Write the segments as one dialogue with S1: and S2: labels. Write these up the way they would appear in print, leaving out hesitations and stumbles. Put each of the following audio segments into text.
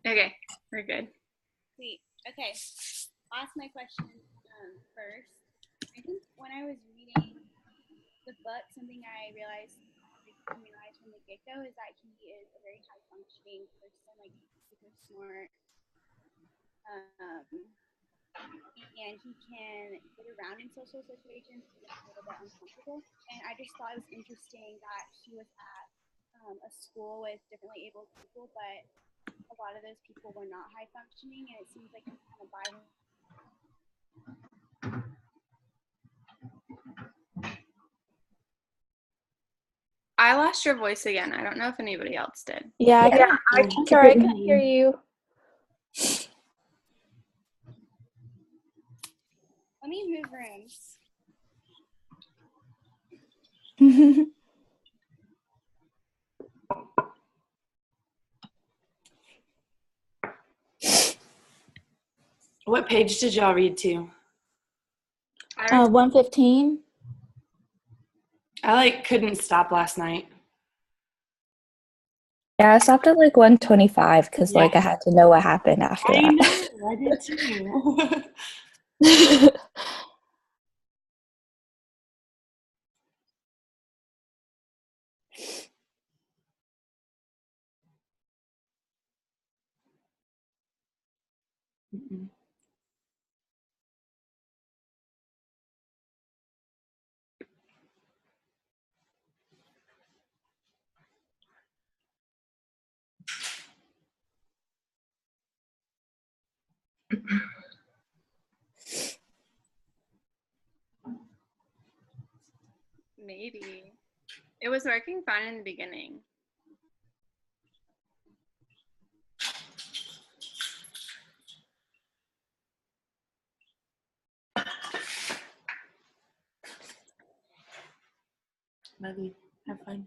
S1: Okay, we're good.
S2: Sweet. Okay. I'll ask my question first. I think when I was reading the book, something I realized from the get-go is that he is a very high-functioning person, like super smart, and he can get around in social situations even a little bit uncomfortable. And I just thought it was interesting that he was at a school with differently abled people, but a lot of those people were not high functioning, and it seems like he's kind of by.
S1: I lost your voice again. I don't know if anybody else did.
S3: Yeah, I'm sorry, I couldn't hear you.
S2: Let me move rooms.
S4: What page did y'all read to?
S3: 115.
S4: I couldn't stop last night.
S3: Yeah, I stopped at 125 because I had to know what happened after that.
S4: I know, I did too.
S1: Maybe. It was working fine in the beginning.
S4: Love you. Have fun.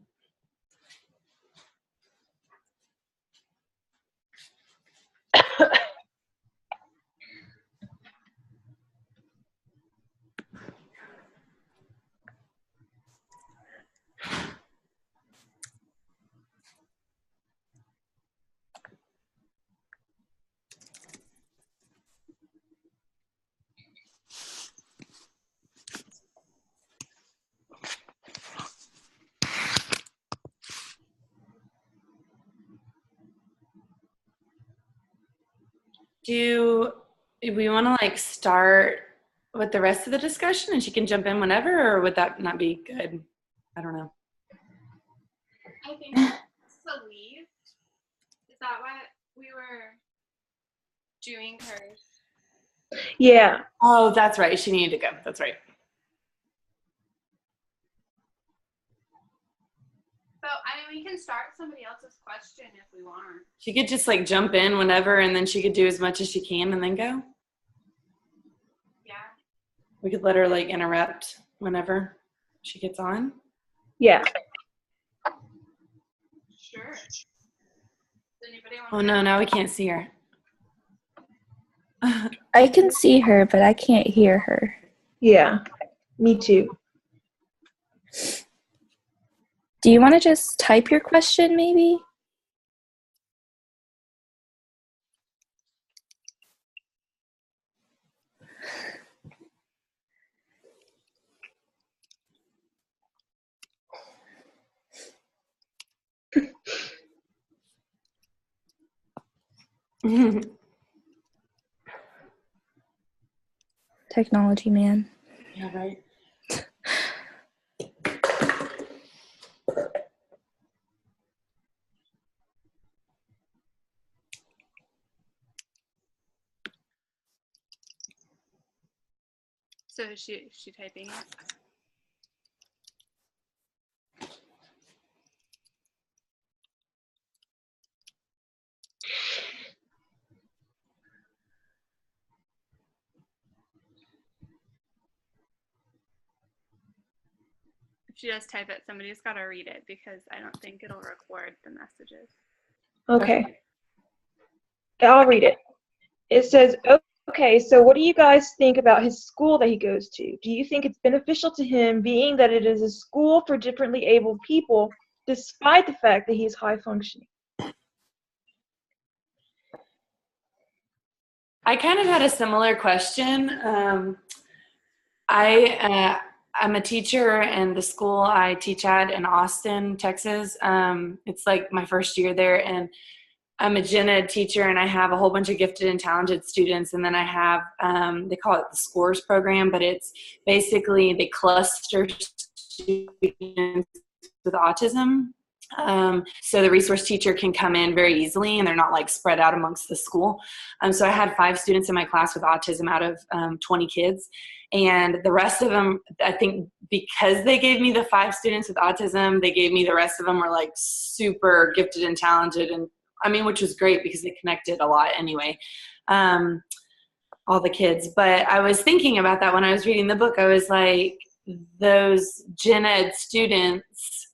S4: Do we want to start with the rest of the discussion and she can jump in whenever, or would that not be good? I don't know.
S1: I think to leave. Is that what we were doing hers?
S5: Yeah.
S4: Oh, that's right. She needed to go. That's right.
S1: So, we can start somebody else's question if we want.
S4: She could just jump in whenever, and then she could do as much as she can and then go.
S1: Yeah.
S4: We could let her interrupt whenever she gets on.
S5: Yeah.
S1: Sure. Does anybody want
S4: Oh no, now we can't see her.
S3: I can see her, but I can't hear her.
S5: Yeah. Me too.
S3: Do you want to just type your question, maybe? Technology man.
S4: Yeah, right.
S1: So is she typing it? If she does type it, somebody's got to read it because I don't think it'll record the messages.
S5: Okay. I'll read it. It says, okay, so what do you guys think about his school that he goes to? Do you think it's beneficial to him being that it is a school for differently abled people, despite the fact that he's high functioning?
S4: I kind of had a similar question. I'm a teacher, and the school I teach at in Austin, Texas, it's like my first year there, and I'm a gen ed teacher, and I have a whole bunch of gifted and talented students, and then I have, they call it the SCORES program, but it's basically they cluster students with autism. So the resource teacher can come in very easily, and they're not like spread out amongst the school. So I had 5 students in my class with autism out of 20 kids. And the rest of them, I think because they gave me the 5 students with autism, they gave me the rest of them were like super gifted and talented. And I mean, which was great because they connected a lot anyway, all the kids. But I was thinking about that when I was reading the book. I was like, those gen ed students,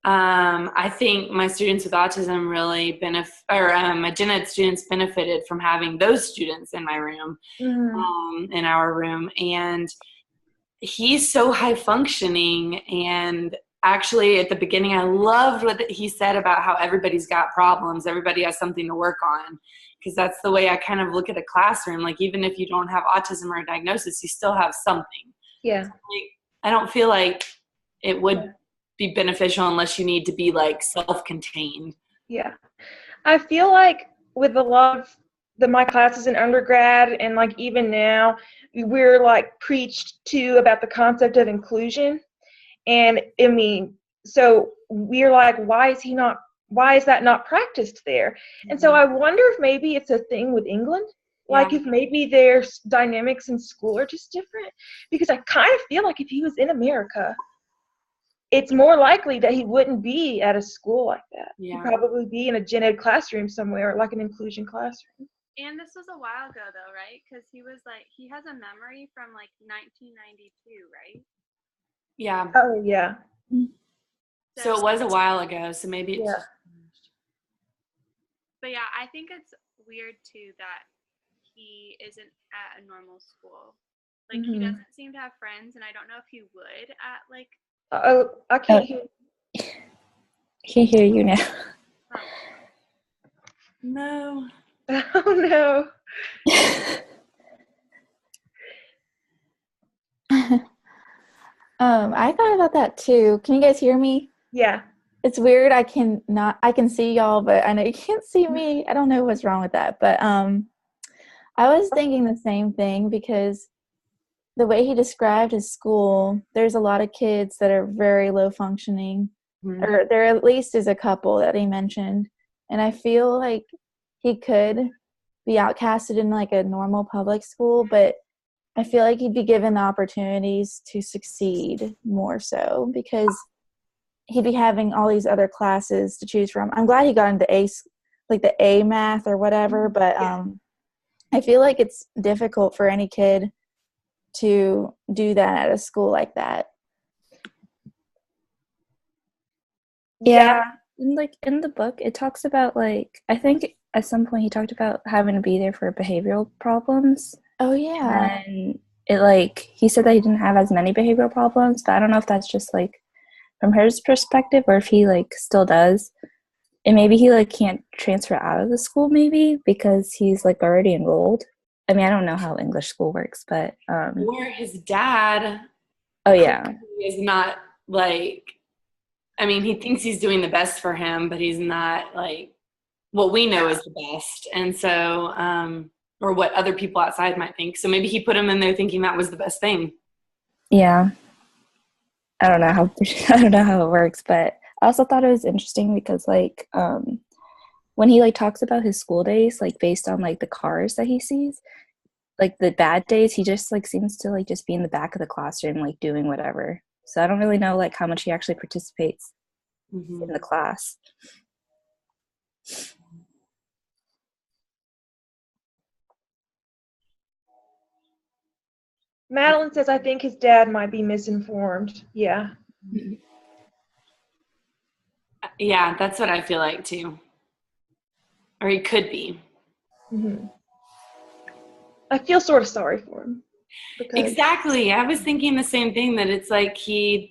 S4: I think my students with autism really my gen ed students benefited from having those students in my room, in our room. And he's so high functioning. And actually at the beginning, I loved what he said about how everybody's got problems. Everybody has something to work on. Because that's the way I kind of look at a classroom. Like, even if you don't have autism or a diagnosis, you still have something.
S5: Yeah.
S4: Like, I don't feel like it would be beneficial unless you need to be like self-contained.
S5: Yeah. I feel like with a lot of my classes in undergrad and like even now, we're like preached to about the concept of inclusion. And I mean, so we're like, why is that not practiced there? And so I wonder if maybe it's a thing with England. Like if maybe their dynamics in school are just different. Because I kind of feel like if he was in America, it's more likely that he wouldn't be at a school like that.
S4: Yeah.
S5: He'd probably be in a gen ed classroom somewhere, like an inclusion classroom.
S1: And this was a while ago, though, right? Because he has a memory from like 1992, right?
S4: Yeah.
S5: Oh, yeah.
S4: So it was a while ago. So maybe it's
S5: Yeah.
S1: But yeah, I think it's weird too that he isn't at a normal school. Like he doesn't seem to have friends, and I don't know if he would at like.
S5: Oh, I can't hear.
S3: Can hear you now.
S4: no.
S5: Oh, no.
S3: I thought about that too. Can you guys hear me?
S5: Yeah.
S3: It's weird. I can see y'all, but I know you can't see me. I don't know what's wrong with that. But I was thinking the same thing because the way he described his school, there's a lot of kids that are very low functioning, or there at least is a couple that he mentioned. And I feel like he could be outcasted in like a normal public school, but I feel like he'd be given the opportunities to succeed more so because he'd be having all these other classes to choose from. I'm glad he got into the A math or whatever, but I feel like it's difficult for any kid to do that at a school like that.
S6: Yeah. In the book, it talks about like, I think at some point he talked about having to be there for behavioral problems.
S3: Oh, yeah.
S6: And he said that he didn't have as many behavioral problems, but I don't know if that's just like from his perspective or if he like still does. And maybe he like can't transfer out of the school maybe because he's like already enrolled. I mean, I don't know how English school works, but
S4: or his dad.
S6: Oh yeah.
S4: Is not like, I mean, he thinks he's doing the best for him, but he's not like what we know is the best. And so, or what other people outside might think. So maybe he put him in there thinking that was the best thing.
S6: Yeah. I don't know how it works, but I also thought it was interesting because like when he like talks about his school days, like based on like the cars that he sees, like the bad days, he just like seems to like just be in the back of the classroom, like doing whatever. So I don't really know like how much he actually participates in the class.
S5: Madeline says, I think his dad might be misinformed. Yeah.
S4: Yeah, that's what I feel like too. Or he could be.
S5: I feel sort of sorry for him.
S4: Exactly. I was thinking the same thing, that it's like he's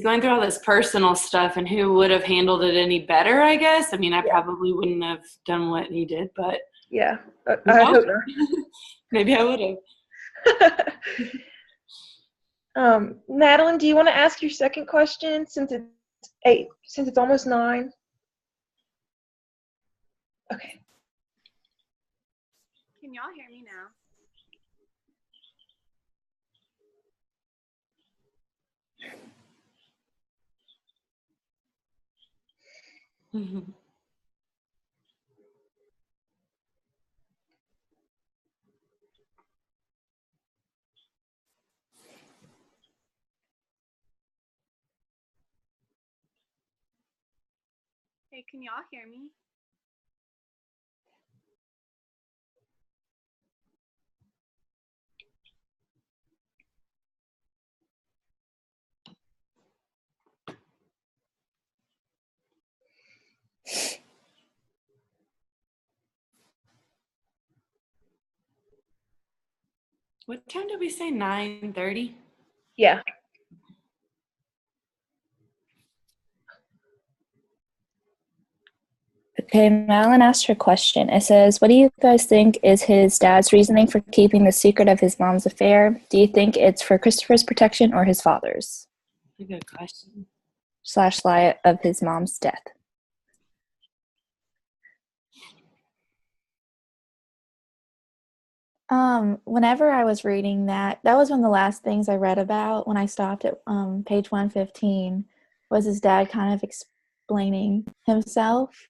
S4: going through all this personal stuff, and who would have handled it any better, I guess. I mean, I probably wouldn't have done what he did, but
S5: Yeah, I
S4: No?
S5: hope
S4: Maybe I would have.
S5: not. Madeline, do you want to ask your second question since it's 8, since it's almost 9? Okay.
S1: Can y'all hear me now? Hey, can y'all hear me?
S4: What time did we say? 9:30?
S5: Yeah.
S6: Okay, Madeline asked her question. It says, what do you guys think is his dad's reasoning for keeping the secret of his mom's affair? Do you think it's for Christopher's protection or his father's?
S4: That's a good question.
S6: / lie of his mom's death.
S3: Whenever I was reading that was one of the last things I read about when I stopped at page 115 was his dad kind of explaining himself.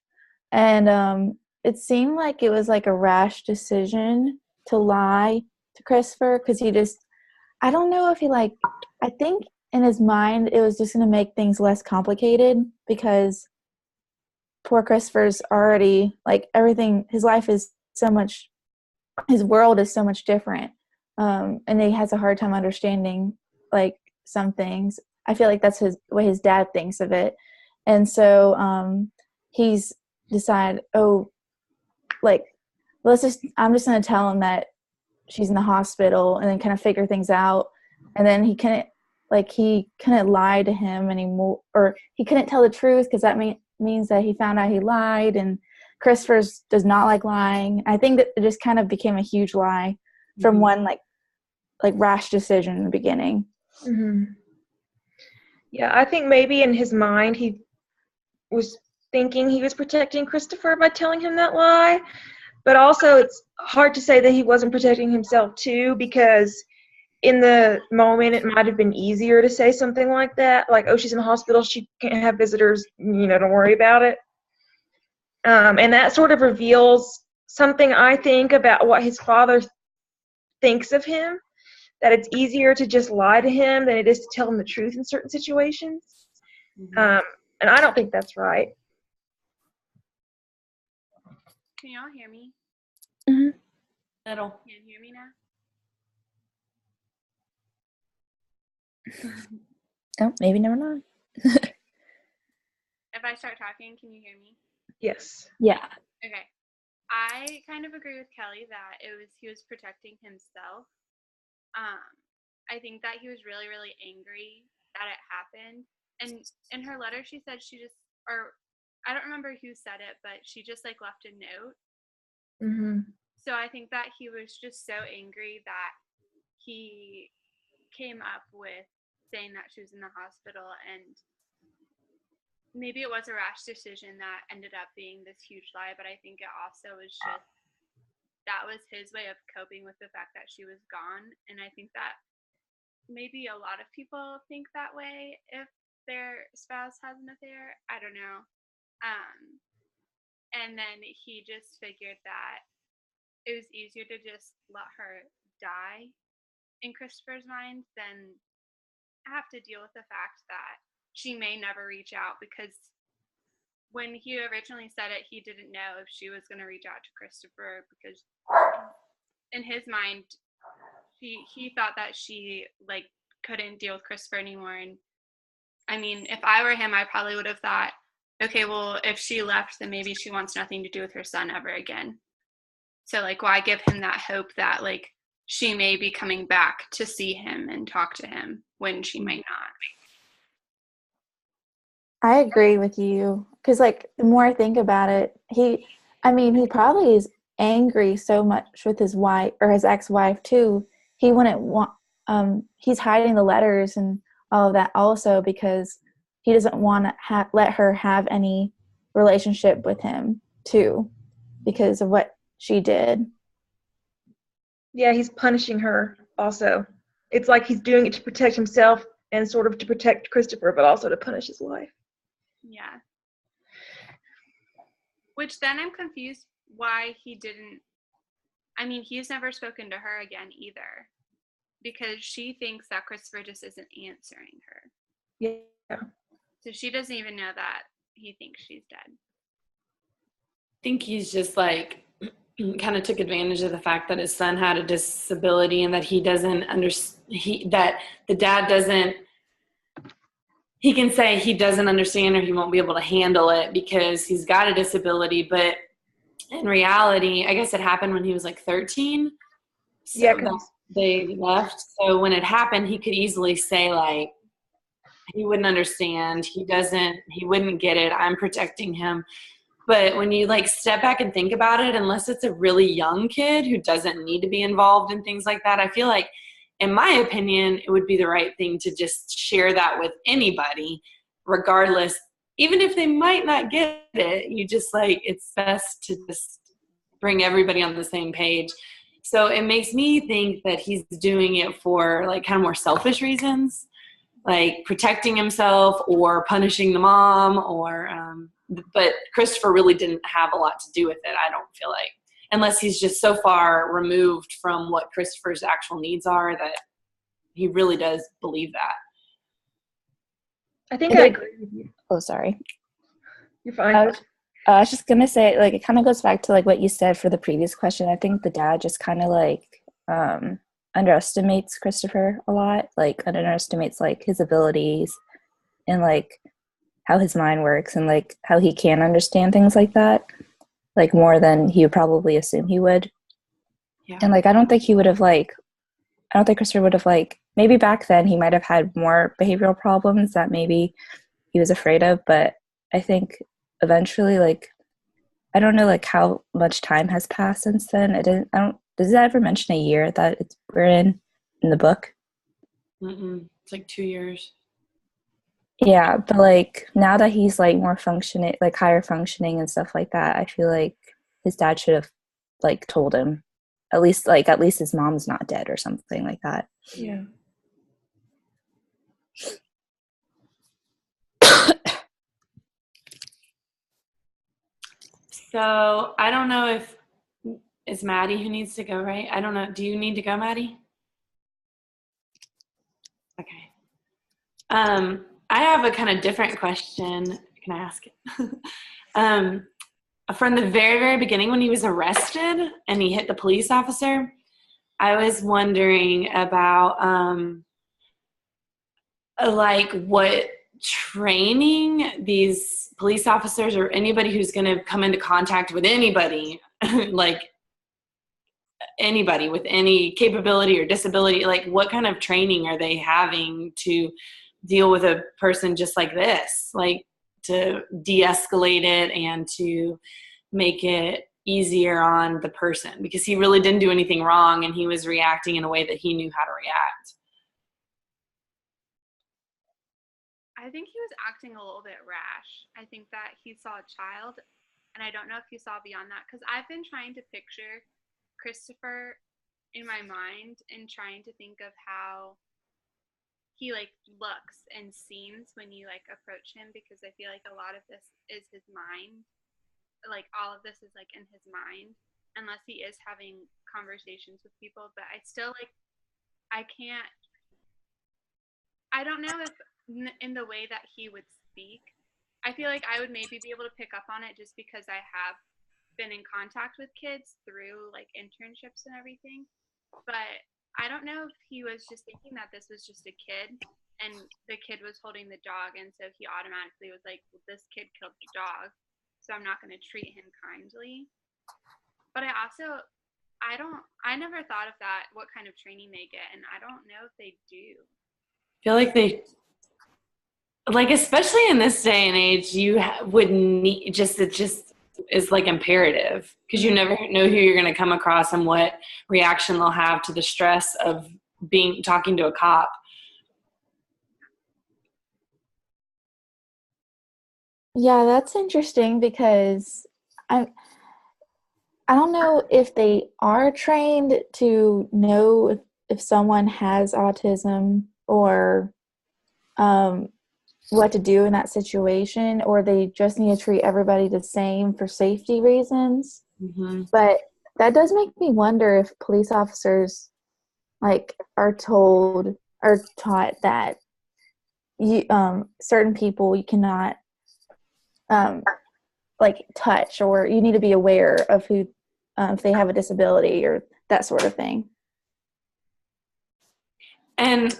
S3: And it seemed like it was like a rash decision to lie to Christopher because I don't know if I think in his mind it was just going to make things less complicated because poor Christopher's already, like, everything, his life is so much, his world is so much different. And he has a hard time understanding, like, some things. I feel like that's what his dad thinks of it. And so he's decided, like, I'm just going to tell him that she's in the hospital and then kind of figure things out. And then he couldn't lie to him anymore, or he couldn't tell the truth because that means that he found out he lied, and Christopher does not like lying. I think that it just kind of became a huge lie from one like rash decision in the beginning.
S5: Mm-hmm. Yeah, I think maybe in his mind he was thinking he was protecting Christopher by telling him that lie, but also it's hard to say that he wasn't protecting himself too, because in the moment it might have been easier to say something like that, like, oh, she's in the hospital, she can't have visitors, don't worry about it. And that sort of reveals something, I think, about what his father thinks of him, that it's easier to just lie to him than it is to tell him the truth in certain situations. And I don't think that's right.
S1: Can y'all hear me?
S6: Mm-hmm.
S4: Little.
S1: Can you hear me now?
S6: Oh, maybe never mind.
S1: If I start talking, can you hear me?
S5: Yes.
S6: Yeah.
S1: Okay. I kind of agree with Kelly that he was protecting himself. I think that he was really, really angry that it happened. And in her letter, she said I don't remember who said it, but she just like left a note.
S5: Mm-hmm.
S1: So I think that he was just so angry that he came up with saying that she was in the hospital, and maybe it was a rash decision that ended up being this huge lie, but I think it also was just that was his way of coping with the fact that she was gone. And I think that maybe a lot of people think that way if their spouse has an affair. I don't know. And then he just figured that it was easier to just let her die in Christopher's mind than have to deal with the fact that she may never reach out, because when he originally said it, he didn't know if she was going to reach out to Christopher, because in his mind, he thought that she like couldn't deal with Christopher anymore. And I mean, if I were him, I probably would have thought, okay, well, if she left, then maybe she wants nothing to do with her son ever again. So like, why give him that hope that like she may be coming back to see him and talk to him when she might not?
S3: I agree with you because, like, the more I think about it, he probably is angry so much with his wife or his ex-wife too. He wouldn't want he's hiding the letters and all of that also because he doesn't want to let her have any relationship with him too because of what she did.
S5: Yeah, he's punishing her also. It's like he's doing it to protect himself and sort of to protect Christopher, but also to punish his wife.
S1: Yeah. Which then I'm confused why he didn't. I mean, he's never spoken to her again either, because she thinks that Christopher just isn't answering her.
S5: Yeah.
S1: So she doesn't even know that he thinks she's dead.
S4: I think he's just like kind of took advantage of the fact that his son had a disability and that he doesn't understand, that the dad doesn't, he can say he doesn't understand or he won't be able to handle it because he's got a disability. But in reality, I guess it happened when he was like 13. So
S5: Yeah,
S4: they left. So when it happened, he could easily say like, he wouldn't understand. He wouldn't get it. I'm protecting him. But when you like step back and think about it, unless it's a really young kid who doesn't need to be involved in things like that, I feel like, in my opinion, it would be the right thing to just share that with anybody, regardless, even if they might not get it. You just like, it's best to just bring everybody on the same page. So it makes me think that he's doing it for like kind of more selfish reasons, like protecting himself or punishing the mom but Christopher really didn't have a lot to do with it, I don't feel like, unless he's just so far removed from what Christopher's actual needs are that he really does believe that.
S5: I think I agree with you.
S6: Oh, sorry.
S5: You're fine.
S6: I was just gonna say, like, it kind of goes back to like what you said for the previous question. I think the dad just kind of like underestimates Christopher a lot, like underestimates like his abilities and like how his mind works and like how he can understand things like that, like more than he would probably assume he would.
S4: Yeah.
S6: And like I don't think Christopher would have like, maybe back then he might have had more behavioral problems that maybe he was afraid of, but I think eventually, like, I don't know like how much time has passed since then. Does it ever mention a year that we're in the book?
S4: It's like 2 years.
S6: Yeah, but like now that he's like more functioning, like higher functioning and stuff like that, I feel like his dad should have like told him at least his mom's not dead or something like that.
S5: Yeah.
S4: So I don't know if it's Maddie who needs to go, right? I don't know. Do you need to go, Maddie? Okay. I have a kind of different question. Can I ask it? From the very, very beginning when he was arrested and he hit the police officer, I was wondering about like what training these police officers or anybody who's going to come into contact with anybody, like anybody with any capability or disability, like what kind of training are they having to deal with a person just like this, like to de-escalate it and to make it easier on the person, because he really didn't do anything wrong and he was reacting in a way that he knew how to react.
S1: I think he was acting a little bit rash. I think that he saw a child, and I don't know if he saw beyond that, because I've been trying to picture Christopher in my mind and trying to think of how he like looks and seems when you like approach him, because I feel like a lot of this is his mind. Like all of this is like in his mind, unless he is having conversations with people. But I still like, I don't know if in the way that he would speak, I feel like I would maybe be able to pick up on it just because I have been in contact with kids through like internships and everything. But I don't know if he was just thinking that this was just a kid and the kid was holding the dog, and so he automatically was like, well, this kid killed the dog, so I'm not going to treat him kindly. But I never thought of that, what kind of training they get, and I don't know if they do.
S4: I feel like they, like, especially in this day and age, you would need just is like imperative, because you never know who you're going to come across and what reaction they'll have to the stress of talking to a cop.
S3: Yeah, that's interesting because I don't know if they are trained to know if someone has autism or what to do in that situation, or they just need to treat everybody the same for safety reasons.
S4: Mm-hmm.
S3: But that does make me wonder if police officers are taught that certain people you cannot touch, or you need to be aware of who if they have a disability or that sort of thing.
S4: And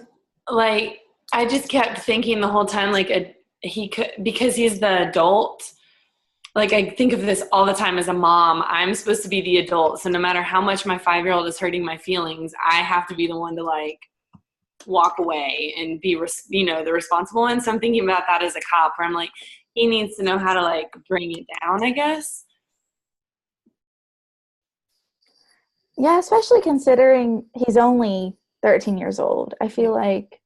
S4: like, I just kept thinking the whole time, he could, because he's the adult. Like, I think of this all the time as a mom. I'm supposed to be the adult, so no matter how much my 5-year-old is hurting my feelings, I have to be the one to walk away and be the responsible one. So I'm thinking about that as a cop, where I'm like, he needs to know how to bring it down, I guess.
S3: Yeah, especially considering he's only 13 years old. I feel like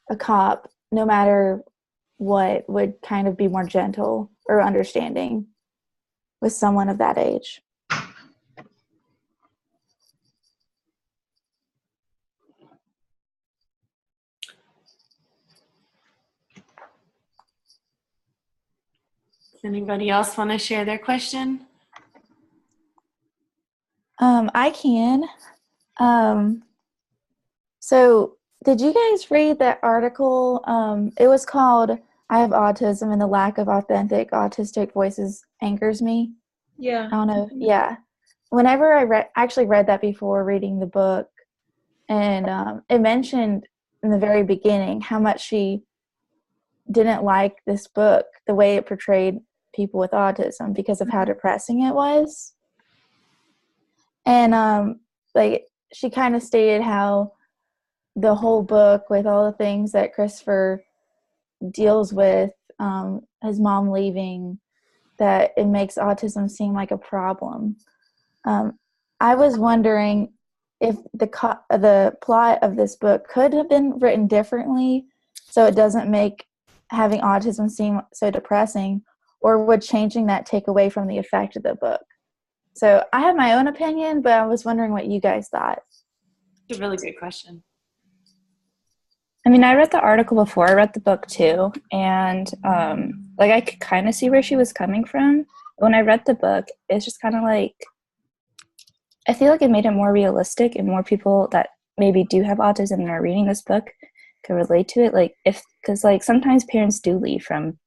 S3: a cop, no matter what, would kind of be more gentle or understanding with someone of that age.
S4: Does anybody else want to share their question?
S3: I can. So did you guys read that article? It was called "I Have Autism and the Lack of Authentic Autistic Voices Angers Me."
S5: Yeah.
S3: I don't know. Yeah. Whenever I actually read that before reading the book, and it mentioned in the very beginning how much she didn't like this book, the way it portrayed people with autism, because of how depressing it was. And she kind of stated how the whole book, with all the things that Christopher deals with, his mom leaving, that it makes autism seem like a problem. I was wondering if the plot of this book could have been written differently, so it doesn't make having autism seem so depressing, or would changing that take away from the effect of the book? So I have my own opinion, but I was wondering what you guys thought.
S4: It's a really good question.
S6: I mean, I read the article before I read the book too, and I could kind of see where she was coming from. When I read the book, it's just kind of I feel like it made it more realistic, and more people that maybe do have autism and are reading this book can relate to it. Because sometimes parents do leave from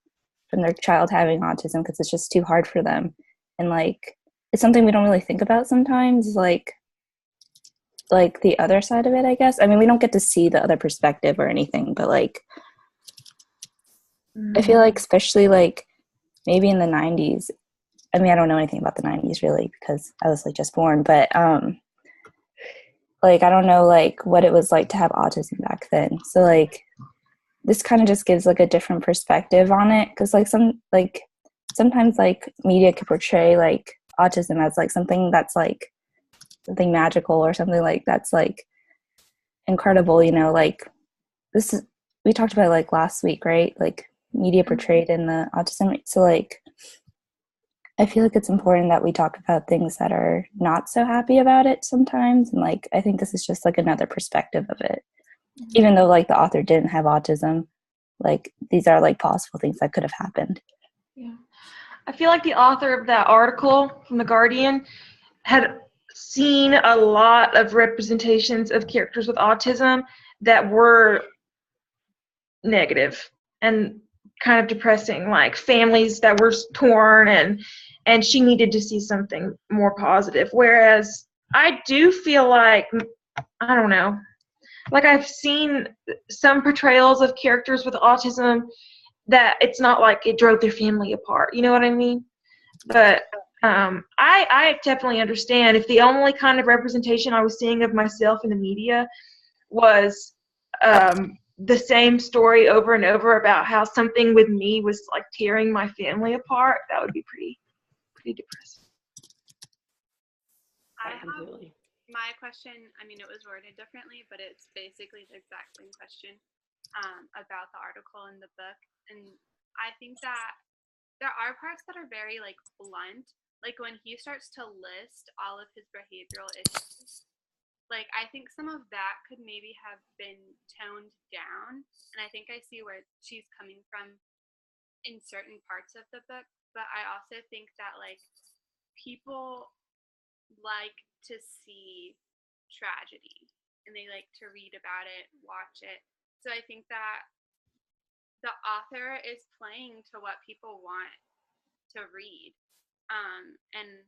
S6: their child having autism because it's just too hard for them, and it's something we don't really think about sometimes. The other side of it, I guess. I mean, we don't get to see the other perspective or anything, but I feel especially maybe in the 90s. I mean, I don't know anything about the 90s really because I was just born, but I don't know what it was like to have autism back then. So this kind of just gives a different perspective on it, because sometimes media could portray autism as something that's something magical or something that's incredible, this is, we talked about last week, right? Media portrayed in the autism. So I feel it's important that we talk about things that are not so happy about it sometimes, and I think this is just another perspective of it. Even though the author didn't have autism, these are possible things that could have happened.
S5: Yeah. I feel like the author of that article from The Guardian had seen a lot of representations of characters with autism that were negative and kind of depressing, families that were torn, and she needed to see something more positive. Whereas I do feel I don't know, I've seen some portrayals of characters with autism that it's not it drove their family apart. You know what I mean? But I definitely understand if the only kind of representation I was seeing of myself in the media was the same story over and over about how something with me was tearing my family apart. That would be pretty pretty depressing.
S1: I have
S4: Completely.
S1: my question. I mean, it was worded differently, but it's basically the exact same question about the article in the book. And I think that there are parts that are very like blunt, like when he starts to list all of his behavioral issues. Like I think some of that could maybe have been toned down, and I think I see where she's coming from in certain parts of the book. But I also think that like people like to see tragedy and they like to read about it, watch it. So I think that the author is playing to what people want to read. And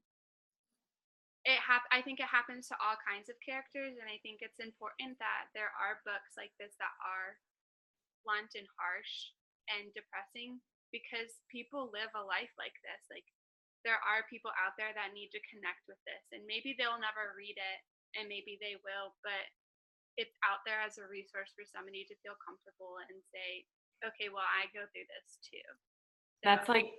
S1: I think it happens to all kinds of characters, and I think it's important that there are books like this that are blunt and harsh and depressing, because people live a life like this. Like there are people out there that need to connect with this, and maybe they'll never read it and maybe they will, but it's out there as a resource for somebody to feel comfortable and say, okay, well, I go through this too. So,
S4: That's like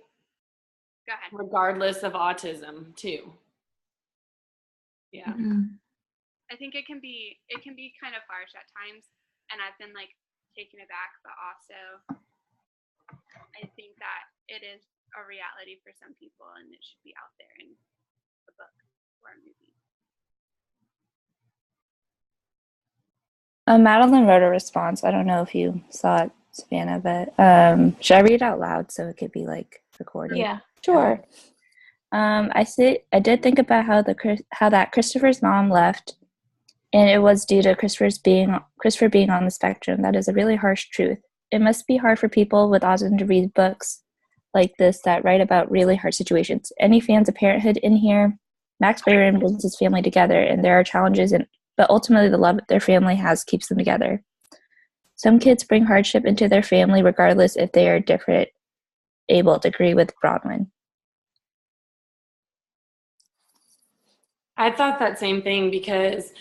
S1: go ahead.
S4: regardless of autism too. Yeah.
S1: I think it can be kind of harsh at times, and I've been like taken aback, but also I think that it is a reality for some people, and it should be out there in a book or a movie.
S6: Madeline wrote a response. I don't know if you saw it, Savannah, but should I read it out loud so it could be like recorded?
S3: Yeah, sure.
S6: I did think about how that Christopher's mom left, and it was due to Christopher being on the spectrum. That is a really harsh truth. It must be hard for people with autism to read books like this that write about really hard situations. Any fans of parenthood in here? Max Byron brings his family together, and there are challenges, but ultimately the love their family has keeps them together. Some kids bring hardship into their family regardless if they are different. Able to agree with Bronwyn.
S4: I thought that same thing because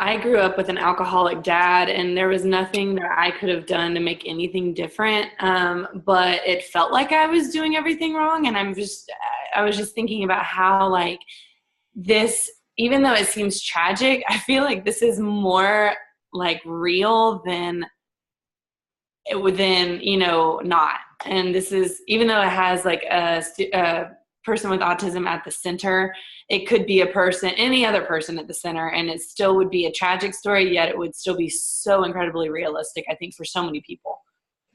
S4: I grew up with an alcoholic dad, and there was nothing that I could have done to make anything different. But it felt like I was doing everything wrong, and I was just thinking about how like this, even though it seems tragic, I feel like this is more like real than not. And this is, even though it has like a person with autism at the center, it could be any other person at the center, and it still would be a tragic story, yet it would still be so incredibly realistic, I think, for so many people.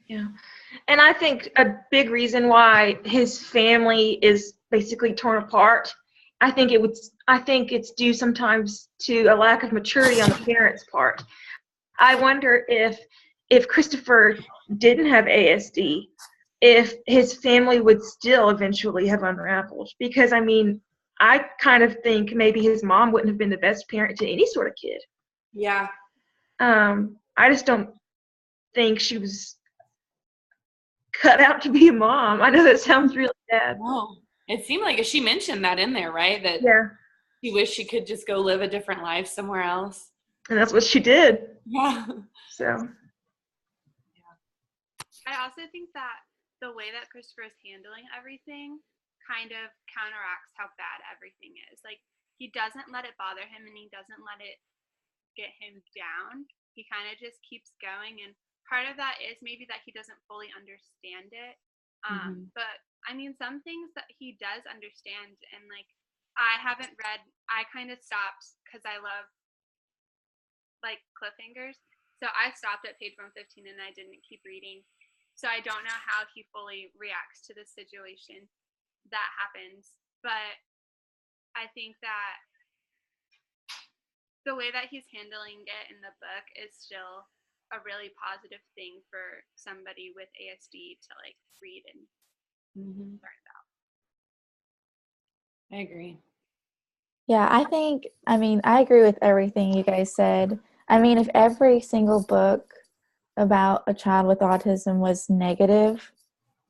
S5: Yeah. And I think a big reason why his family is basically torn apart, I think it's due sometimes to a lack of maturity on the parents' part. I wonder if Christopher didn't have ASD, if his family would still eventually have unraveled. Because, I mean, I kind of think maybe his mom wouldn't have been the best parent to any sort of kid.
S4: Yeah.
S5: I just don't think she was cut out to be a mom. I know that sounds really bad.
S4: No. It seemed like she mentioned that in there, right? That
S5: Yeah.
S4: she wished she could just go live a different life somewhere else.
S5: And that's what she did.
S4: Yeah.
S5: So.
S1: I also think that the way that Christopher is handling everything kind of counteracts how bad everything is. Like, he doesn't let it bother him, and he doesn't let it get him down. He kind of just keeps going, and part of that is maybe that he doesn't fully understand it. But I mean, some things that he does understand, and like, I kind of stopped because I love like cliffhangers. So I stopped at page 115 and I didn't keep reading. So I don't know how he fully reacts to the situation that happens. But I think that the way that he's handling it in the book is still a really positive thing for somebody with ASD to like read and learn about.
S4: I agree.
S3: Yeah, I agree with everything you guys said. I mean, if every single book about a child with autism was negative,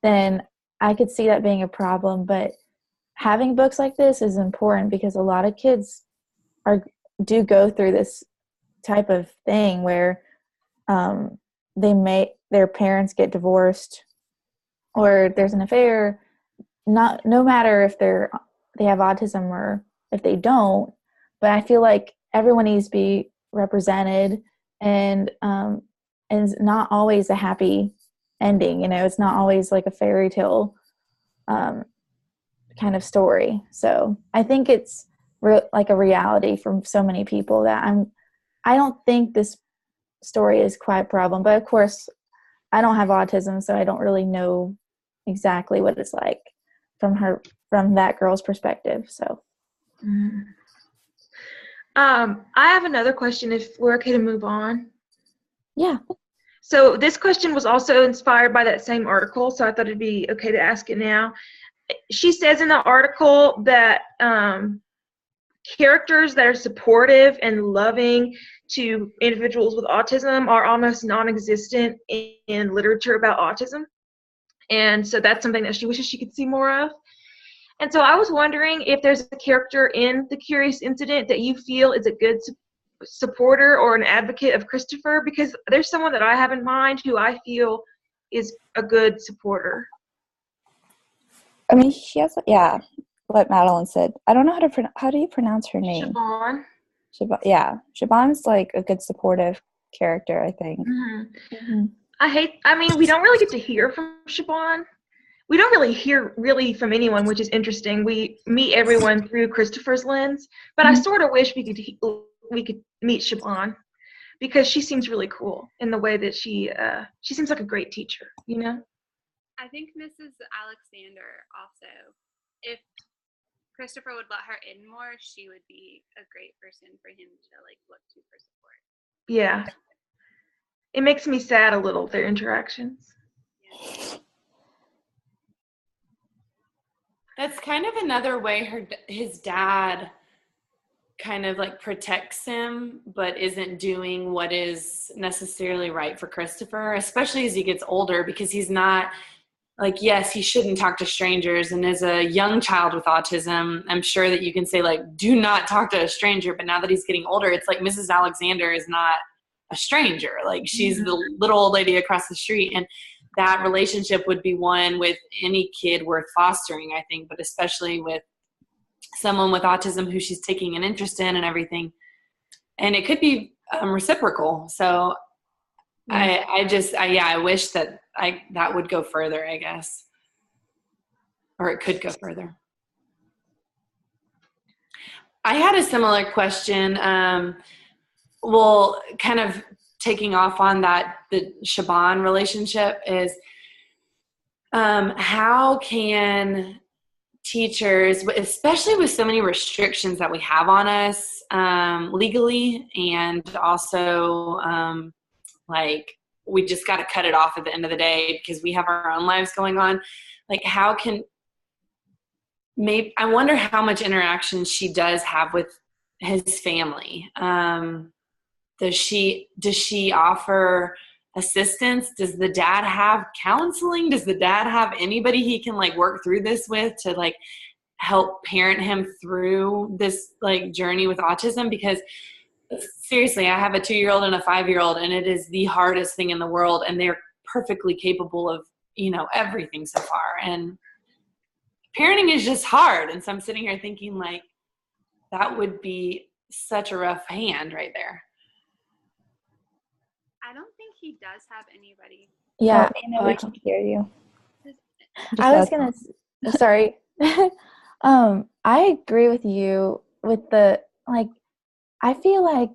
S3: then I could see that being a problem. But having books like this is important because a lot of kids do go through this type of thing where their parents get divorced or there's an affair. No matter if they're they have autism or if they don't. But I feel like everyone needs to be represented, and it's not always a happy ending. You know, it's not always like a fairy tale kind of story. So I think it's like a reality for so many people that I don't think this story is quite a problem. But of course, I don't have autism, so I don't really know exactly what it's like from that girl's perspective. So
S5: I have another question if we're okay to move on.
S3: yeah.
S5: So this question was also inspired by that same article, so I thought it'd be okay to ask it now. She says in the article that characters that are supportive and loving to individuals with autism are almost non-existent in literature about autism. And so that's something that she wishes she could see more of. And so I was wondering if there's a character in The Curious Incident that you feel is a good supporter or an advocate of Christopher, because there's someone that I have in mind who I feel is a good supporter.
S6: I mean, she has, yeah, what Madeline said. I don't know how do you pronounce her name?
S5: Siobhan.
S6: Yeah, Siobhan's like a good supportive character, I think.
S5: Mm-hmm.
S3: Mm-hmm.
S5: We don't really get to hear from Siobhan. We don't really hear from anyone, which is interesting. We meet everyone through Christopher's lens, but I sort of wish we could meet Siobhan, because she seems really cool in the way that she seems like a great teacher, you know?
S1: I think Mrs. Alexander also, if Christopher would let her in more, she would be a great person for him to like look to for support.
S5: Yeah. It makes me sad a little, their interactions.
S1: Yeah.
S4: That's kind of another way his dad kind of like protects him, but isn't doing what is necessarily right for Christopher, especially as he gets older, because he's not like, yes, he shouldn't talk to strangers. And as a young child with autism, I'm sure that you can say like, do not talk to a stranger. But now that he's getting older, it's like Mrs. Alexander is not a stranger. Like she's the little old lady across the street. And that relationship would be one with any kid worth fostering, I think, but especially with someone with autism who she's taking an interest in and everything. And it could be reciprocal. So I wish that that would go further, I guess, or it could go further. I had a similar question. Well, kind of taking off on that, the Siobhan relationship is, how can teachers, especially with so many restrictions that we have on us legally, and also like we just got to cut it off at the end of the day because we have our own lives going on. Like I wonder how much interaction she does have with his family. Does she offer assistance? Does the dad have counseling? Does the dad have anybody he can like work through this with to like help parent him through this like journey with autism? Because seriously, I have a 2-year-old and a 5-year-old, and it is the hardest thing in the world, and they're perfectly capable of, everything so far. And parenting is just hard. And so I'm sitting here thinking like that would be such a rough hand right there.
S1: I don't think he does have anybody.
S3: Yeah.
S6: We can hear you.
S3: I was going to, sorry. I agree with you with I feel like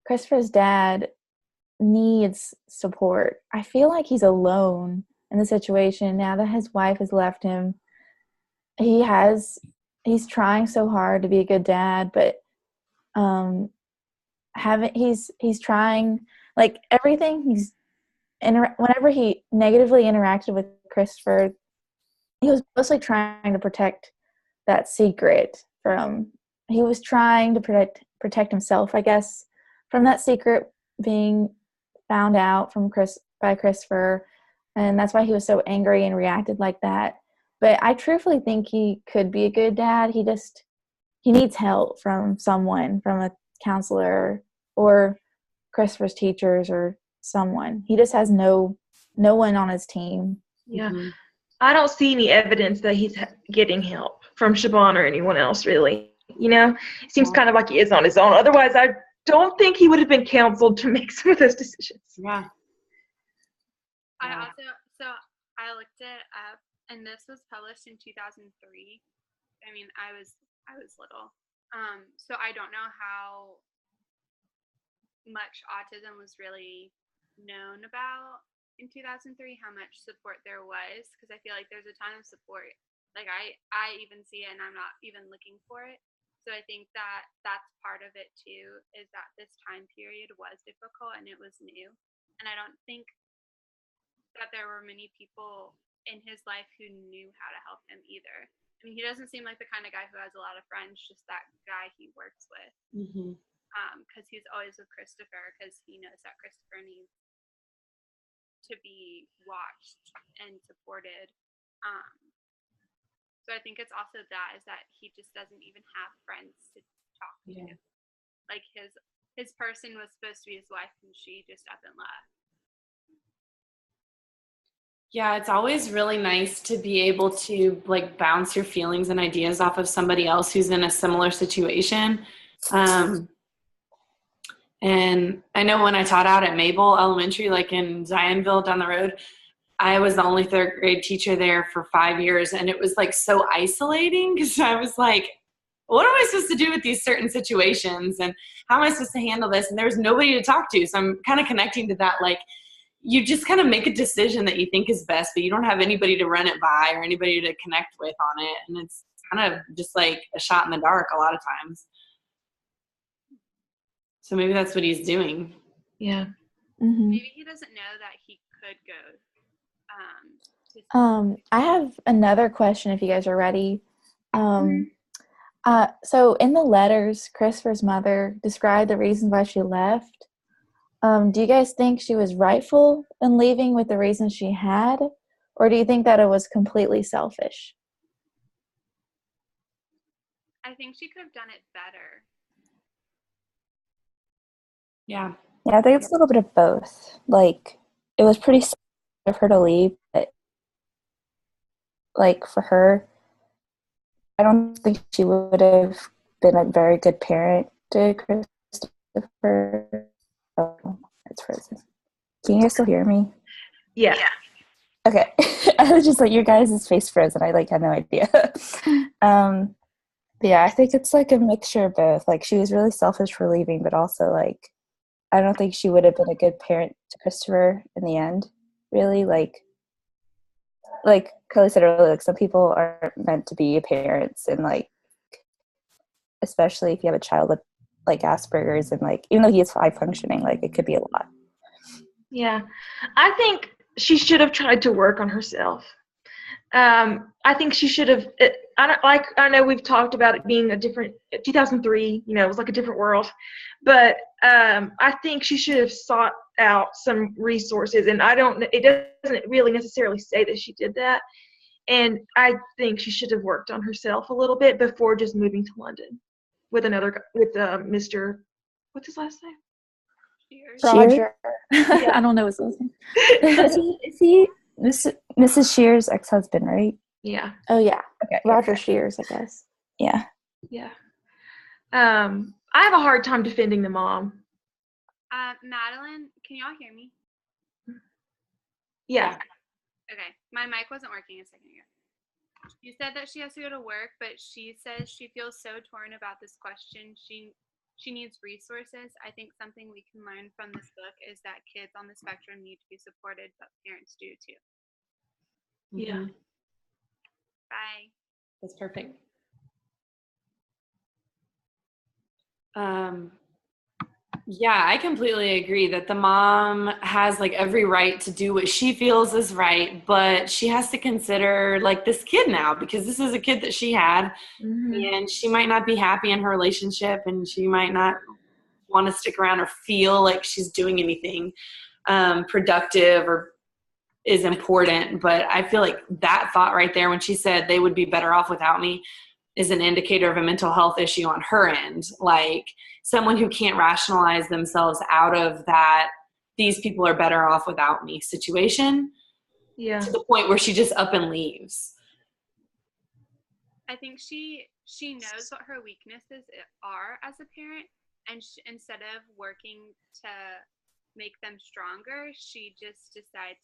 S3: Christopher's dad needs support. I feel like he's alone in the situation now that his wife has left him. He's trying so hard to be a good dad, but he's trying like everything. Whenever he negatively interacted with Christopher, he was mostly trying to protect that secret he was trying to protect himself, I guess, from that secret being found out by Christopher, and that's why he was so angry and reacted like that. But I truthfully think he could be a good dad. He needs help from someone, from a counselor or Christopher's teachers or someone. He just has no one on his team.
S5: Yeah. Mm-hmm. I don't see any evidence that he's getting help. from Siobhan or anyone else, really. You know, it seems kind of like he is on his own. Otherwise, I don't think he would have been counseled to make some of those decisions.
S4: Yeah.
S1: I also, so I looked it up, and this was published in 2003. I mean, I was little, so I don't know how much autism was really known about in 2003, how much support there was, because I feel like there's a ton of support. Like I even see it, and I'm not even looking for it. So I think that that's part of it too, is that this time period was difficult and it was new, and I don't think that there were many people in his life who knew how to help him either. I mean, he doesn't seem like the kind of guy who has a lot of friends, just that guy he works with. Because he's always with Christopher, because he knows that Christopher needs to be watched and supported. So I think it's also that, is that he just doesn't even have friends to talk to. Like his person was supposed to be his wife, and she just up and left.
S4: Yeah, it's always really nice to be able to like bounce your feelings and ideas off of somebody else who's in a similar situation. And I know when I taught out at Mabel Elementary, like in Zionville down the road, I was the only third grade teacher there for 5 years. And it was like so isolating, because I was like, what am I supposed to do with these certain situations? And how am I supposed to handle this? And there was nobody to talk to. So I'm kind of connecting to that. Like, you just kind of make a decision that you think is best, but you don't have anybody to run it by or anybody to connect with on it. And it's kind of just like a shot in the dark a lot of times. So maybe that's what he's doing.
S5: Yeah.
S3: Mm-hmm.
S1: Maybe he doesn't know that he could go.
S3: I have another question if you guys are ready. So in the letters, Christopher's mother described the reasons why she left. Do you guys think she was rightful in leaving with the reasons she had? Or do you think that it was completely selfish?
S1: I think she could have done it better.
S4: Yeah.
S6: Yeah, I think it's a little bit of both. Like, it was pretty sad of her to leave, but like for her, I don't think she would have been a very good parent to Christopher. Oh, it's frozen. Can you guys still hear me?
S5: Yeah.
S6: Okay. I was just like, your guys' face frozen. I like had no idea. But yeah, I think it's like a mixture of both. Like, she was really selfish for leaving, but also like, I don't think she would have been a good parent to Christopher in the end. Really, like Carly said earlier, like some people aren't meant to be parents, and like especially if you have a child with like Asperger's, and like even though he is high functioning, like it could be a lot.
S5: Yeah. I think she should have tried to work on herself. I think she should have. I know we've talked about it being a different 2003. You know, it was like a different world, but I think she should have sought out some resources. And it doesn't really necessarily say that she did that. And I think she should have worked on herself a little bit before just moving to London with Mr. What's his last name?
S3: Roger. I don't know his last name.
S6: Is he Mrs. Shear's ex-husband, right?
S5: Yeah.
S3: Oh, yeah.
S6: Okay.
S3: Roger Shears, I guess.
S6: Yeah.
S5: Yeah. I have a hard time defending the mom.
S1: Madeline, can y'all hear me?
S5: Yeah.
S1: Okay, my mic wasn't working a second ago. You said that she has to go to work, but she says she feels so torn about this question. She needs resources. I think something we can learn from this book is that kids on the spectrum need to be supported, but parents do too.
S5: Yeah.
S1: Bye.
S4: That's perfect. Yeah, I completely agree that the mom has like every right to do what she feels is right, but she has to consider like this kid now, because this is a kid that she had, and she might not be happy in her relationship, and she might not want to stick around or feel like she's doing anything productive or is important. But I feel like that thought right there when she said they would be better off without me is an indicator of a mental health issue on her end. Like someone who can't rationalize themselves out of that these people are better off without me situation.
S5: Yeah.
S4: To the point where she just up and leaves.
S1: I think she knows what her weaknesses are as a parent, and instead of working to make them stronger, she just decides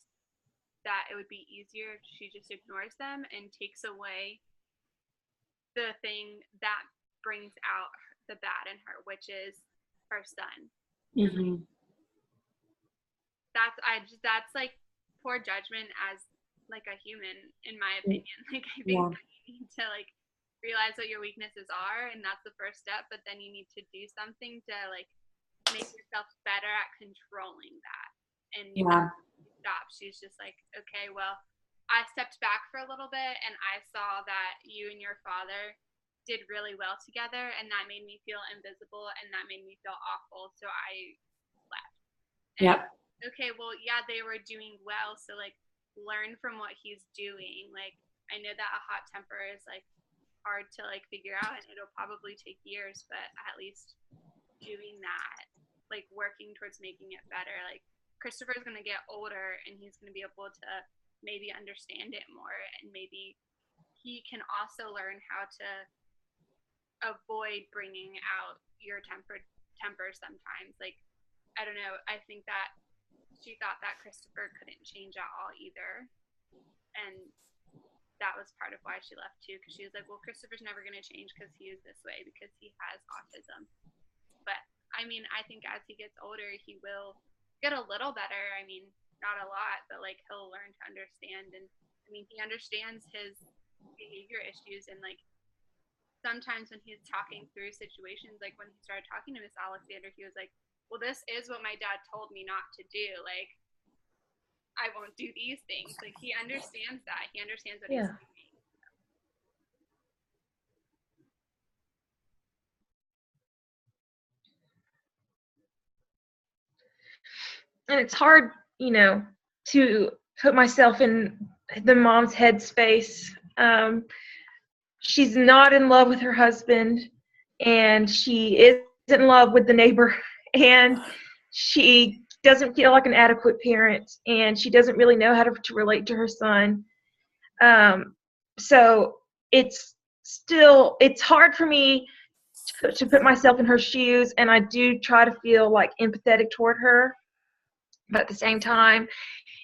S1: that it would be easier if she just ignores them and takes away the thing that brings out the bad in her, which is her son.
S4: Mm-hmm.
S1: That's like poor judgment as like a human, in my opinion. Like I think
S4: Yeah.
S1: that you need to like realize what your weaknesses are, and that's the first step, but then you need to do something to like make yourself better at controlling that. And
S4: Yeah.
S1: stop. She's just like, okay, well, I stepped back for a little bit and I saw that you and your father did really well together, and that made me feel invisible and that made me feel awful, so I left. And
S4: Yep.
S1: okay, well, yeah, they were doing well, so like learn from what he's doing. Like I know that a hot temper is like hard to like figure out, and it'll probably take years, but at least doing that, like working towards making it better. Like Christopher's going to get older and he's going to be able to maybe understand it more, and maybe he can also learn how to avoid bringing out your temper sometimes. Like I don't know, I think that she thought that Christopher couldn't change at all either, and that was part of why she left too, because she was like, well, Christopher's never going to change because he is this way because he has autism. But I mean, I think as he gets older, he will get a little better. I mean, not a lot, but like he'll learn to understand. And I mean, he understands his behavior issues, and like sometimes when he's talking through situations, like when he started talking to Miss Alexander, he was like, well, this is what my dad told me not to do. Like I won't do these things. Like he understands that. He understands what he's doing.
S5: And it's hard, to put myself in the mom's headspace. She's not in love with her husband, and she is in love with the neighbor, and she doesn't feel like an adequate parent, and she doesn't really know how to relate to her son. So it's hard for me to put myself in her shoes, and I do try to feel like empathetic toward her, but at the same time,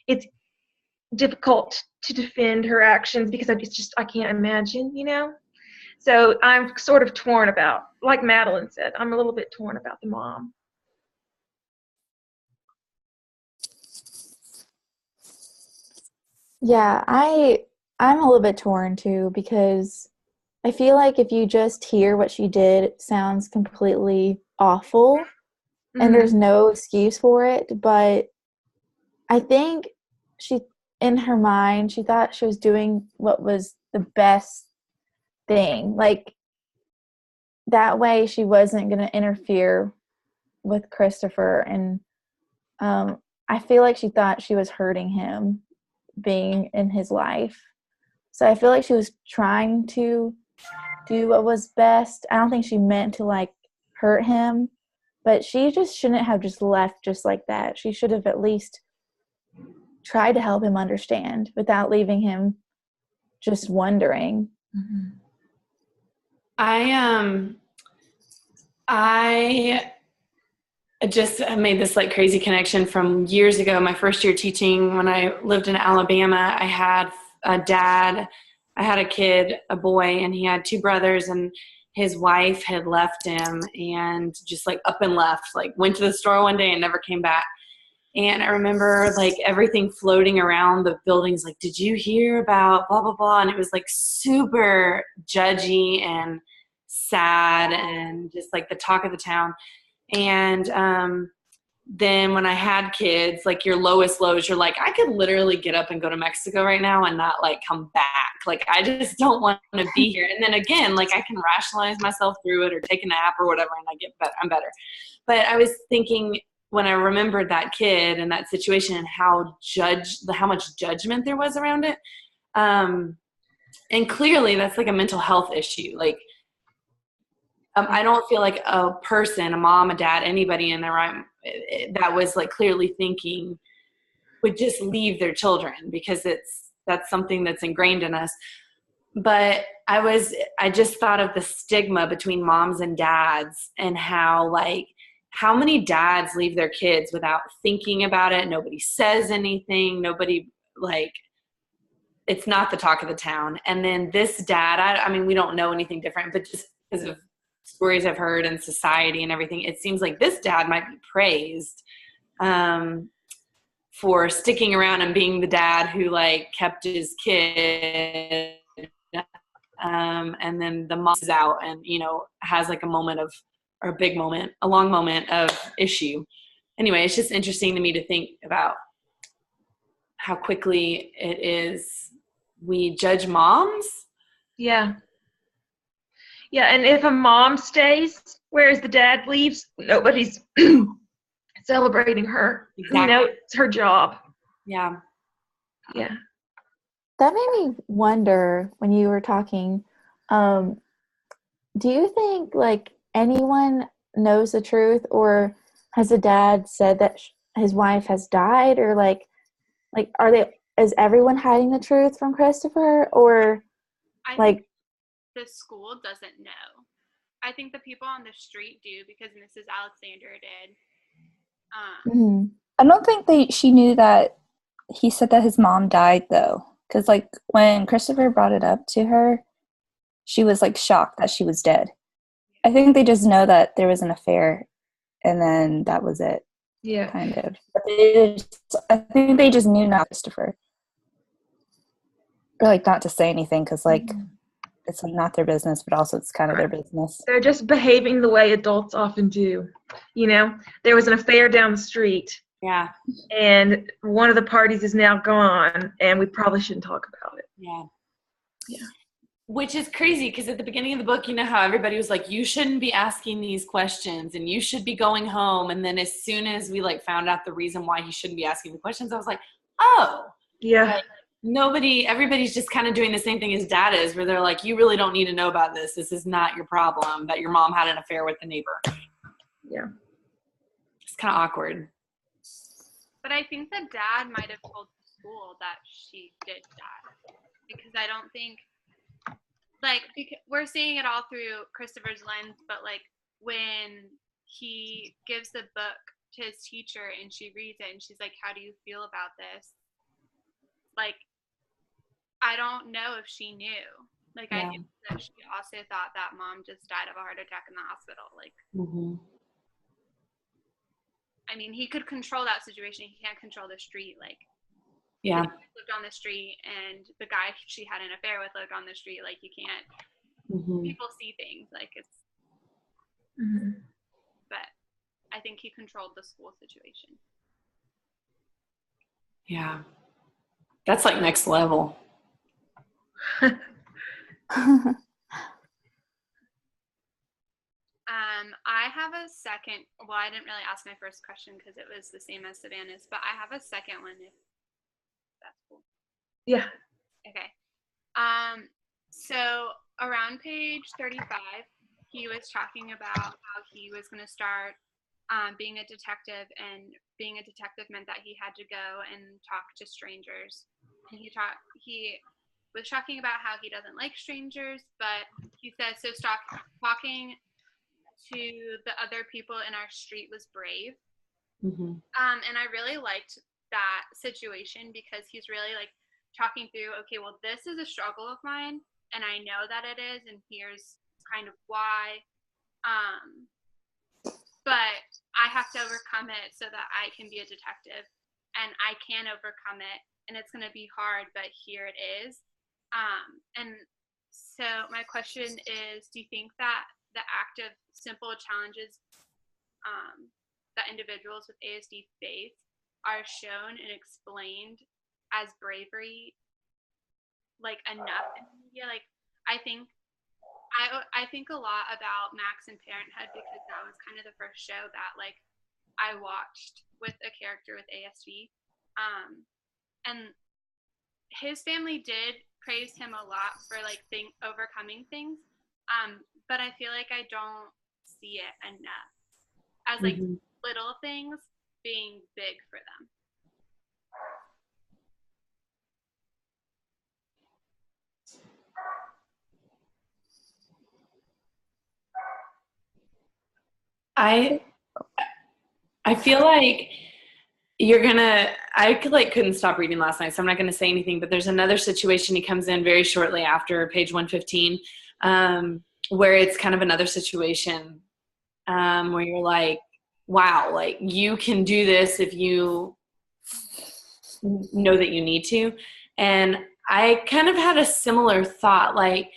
S5: it's difficult to defend her actions because I can't imagine, So I'm sort of torn about, like Madeline said, I'm a little bit torn about the mom.
S3: Yeah, I'm a little bit torn too, because I feel like if you just hear what she did, it sounds completely awful and there's no excuse for it. But I think in her mind, she thought she was doing what was the best thing. Like, that way she wasn't going to interfere with Christopher. And I feel like she thought she was hurting him being in his life. So I feel like she was trying to do what was best. I don't think she meant to like hurt him, but she just shouldn't have just left just like that. She should have at least tried to help him understand without leaving him just wondering.
S5: Mm-hmm.
S4: I just made this like crazy connection from years ago. My first year teaching, when I lived in Alabama, I had a dad, I had a kid, a boy, and he had two brothers, and his wife had left him and just like up and left, like went to the store one day and never came back. And I remember like everything floating around the buildings, like, did you hear about blah, blah, blah? And it was like super judgy and sad and just like the talk of the town. And then when I had kids, like your lowest lows, you're like, I could literally get up and go to Mexico right now and not like come back. Like, I just don't want to be here. And then again, like I can rationalize myself through it or take a nap or whatever, and I get better. I'm better. But I was thinking when I remembered that kid and that situation and how much judgment there was around it. And clearly that's like a mental health issue. Like, I don't feel like a person, a mom, a dad, anybody in their right that was like clearly thinking would just leave their children, because that's something that's ingrained in us. but I just thought of the stigma between moms and dads and how many dads leave their kids without thinking about it. Nobody says anything. Nobody, like, it's not the talk of the town. And then this dad, I mean, we don't know anything different, but just because of stories I've heard in society and everything, it seems like this dad might be praised for sticking around and being the dad who, like, kept his kid. And then the mom is out and, you know, has like a long moment of issue. Anyway, it's just interesting to me to think about how quickly it is we judge moms.
S5: Yeah. Yeah, and if a mom stays, whereas the dad leaves, nobody's celebrating her.
S4: Exactly.
S5: You know, it's her job.
S4: Yeah.
S5: Yeah.
S3: That made me wonder when you were talking, do you think like anyone knows the truth, or has the dad said that his wife has died, or like is everyone hiding the truth from Christopher, or
S1: I
S3: like
S1: think the school doesn't know. I think the people on the street do because Mrs. Alexander did.
S3: mhm.
S6: I don't think she knew that he said that his mom died, though. Because, like, when Christopher brought it up to her, she was, like, shocked that she was dead. I think they just know that there was an affair, and then that was it,
S5: Yeah.
S6: kind of. But I think they just knew not Christopher. Or, like, not to say anything, because, like, it's not their business, but also it's kind of their business.
S5: They're just behaving the way adults often do. You know, there was an affair down the street.
S4: Yeah.
S5: And one of the parties is now gone, and we probably shouldn't talk about it.
S4: Yeah.
S5: Yeah.
S4: Which is crazy because at the beginning of the book, you know how everybody was like, you shouldn't be asking these questions and you should be going home. And then as soon as we like found out the reason why he shouldn't be asking the questions, I was like, oh,
S5: Yeah.
S4: like, everybody's just kind of doing the same thing as dad is, where they're like, you really don't need to know about this. This is not your problem that your mom had an affair with the neighbor.
S5: Yeah.
S4: It's kind of awkward.
S1: But I think the dad might have told the school that she did die, because I don't think, like, we're seeing it all through Christopher's lens, but like when he gives the book to his teacher and she reads it and she's like, how do you feel about this? Like, I don't know if she knew. Like,
S4: Yeah.
S1: I think that she also thought that mom just died of a heart attack in the hospital. Like, I mean, he could control that situation. He can't control the street. Like,
S4: Yeah.
S1: the guy lived on the street, and the guy she had an affair with lived on the street. Like, you can't. People see things. Like, it's. But I think he controlled the school situation.
S4: Yeah. That's like next level.
S1: I have a second. Well, I didn't really ask my first question because it was the same as Savannah's, but I have a second one if that's cool.
S5: Yeah.
S1: Okay. So around page 35, he was talking about how he was going to start being a detective, and being a detective meant that he had to go and talk to strangers. And he was talking about how he doesn't like strangers, but he says, so talking to the other people in our street was brave. And I really liked that situation because he's really like talking through, okay, well, this is a struggle of mine, and I know that it is, and here's kind of why. But I have to overcome it so that I can be a detective, and I can overcome it, and it's going to be hard, but here it is. And so my question is, do you think that the act of simple challenges that individuals with ASD face are shown and explained as bravery, like, enough in the media? Like, I think a lot about Max and Parenthood because that was kind of the first show that like I watched with a character with ASD, and his family did praise him a lot for like overcoming things, but I feel like I don't see it enough as like little things being big for them.
S4: I feel like couldn't stop reading last night, so I'm not gonna say anything, but there's another situation. He comes in very shortly after page 115, where it's kind of another situation, where you're like, wow, like you can do this if you know that you need to. And I kind of had a similar thought, like,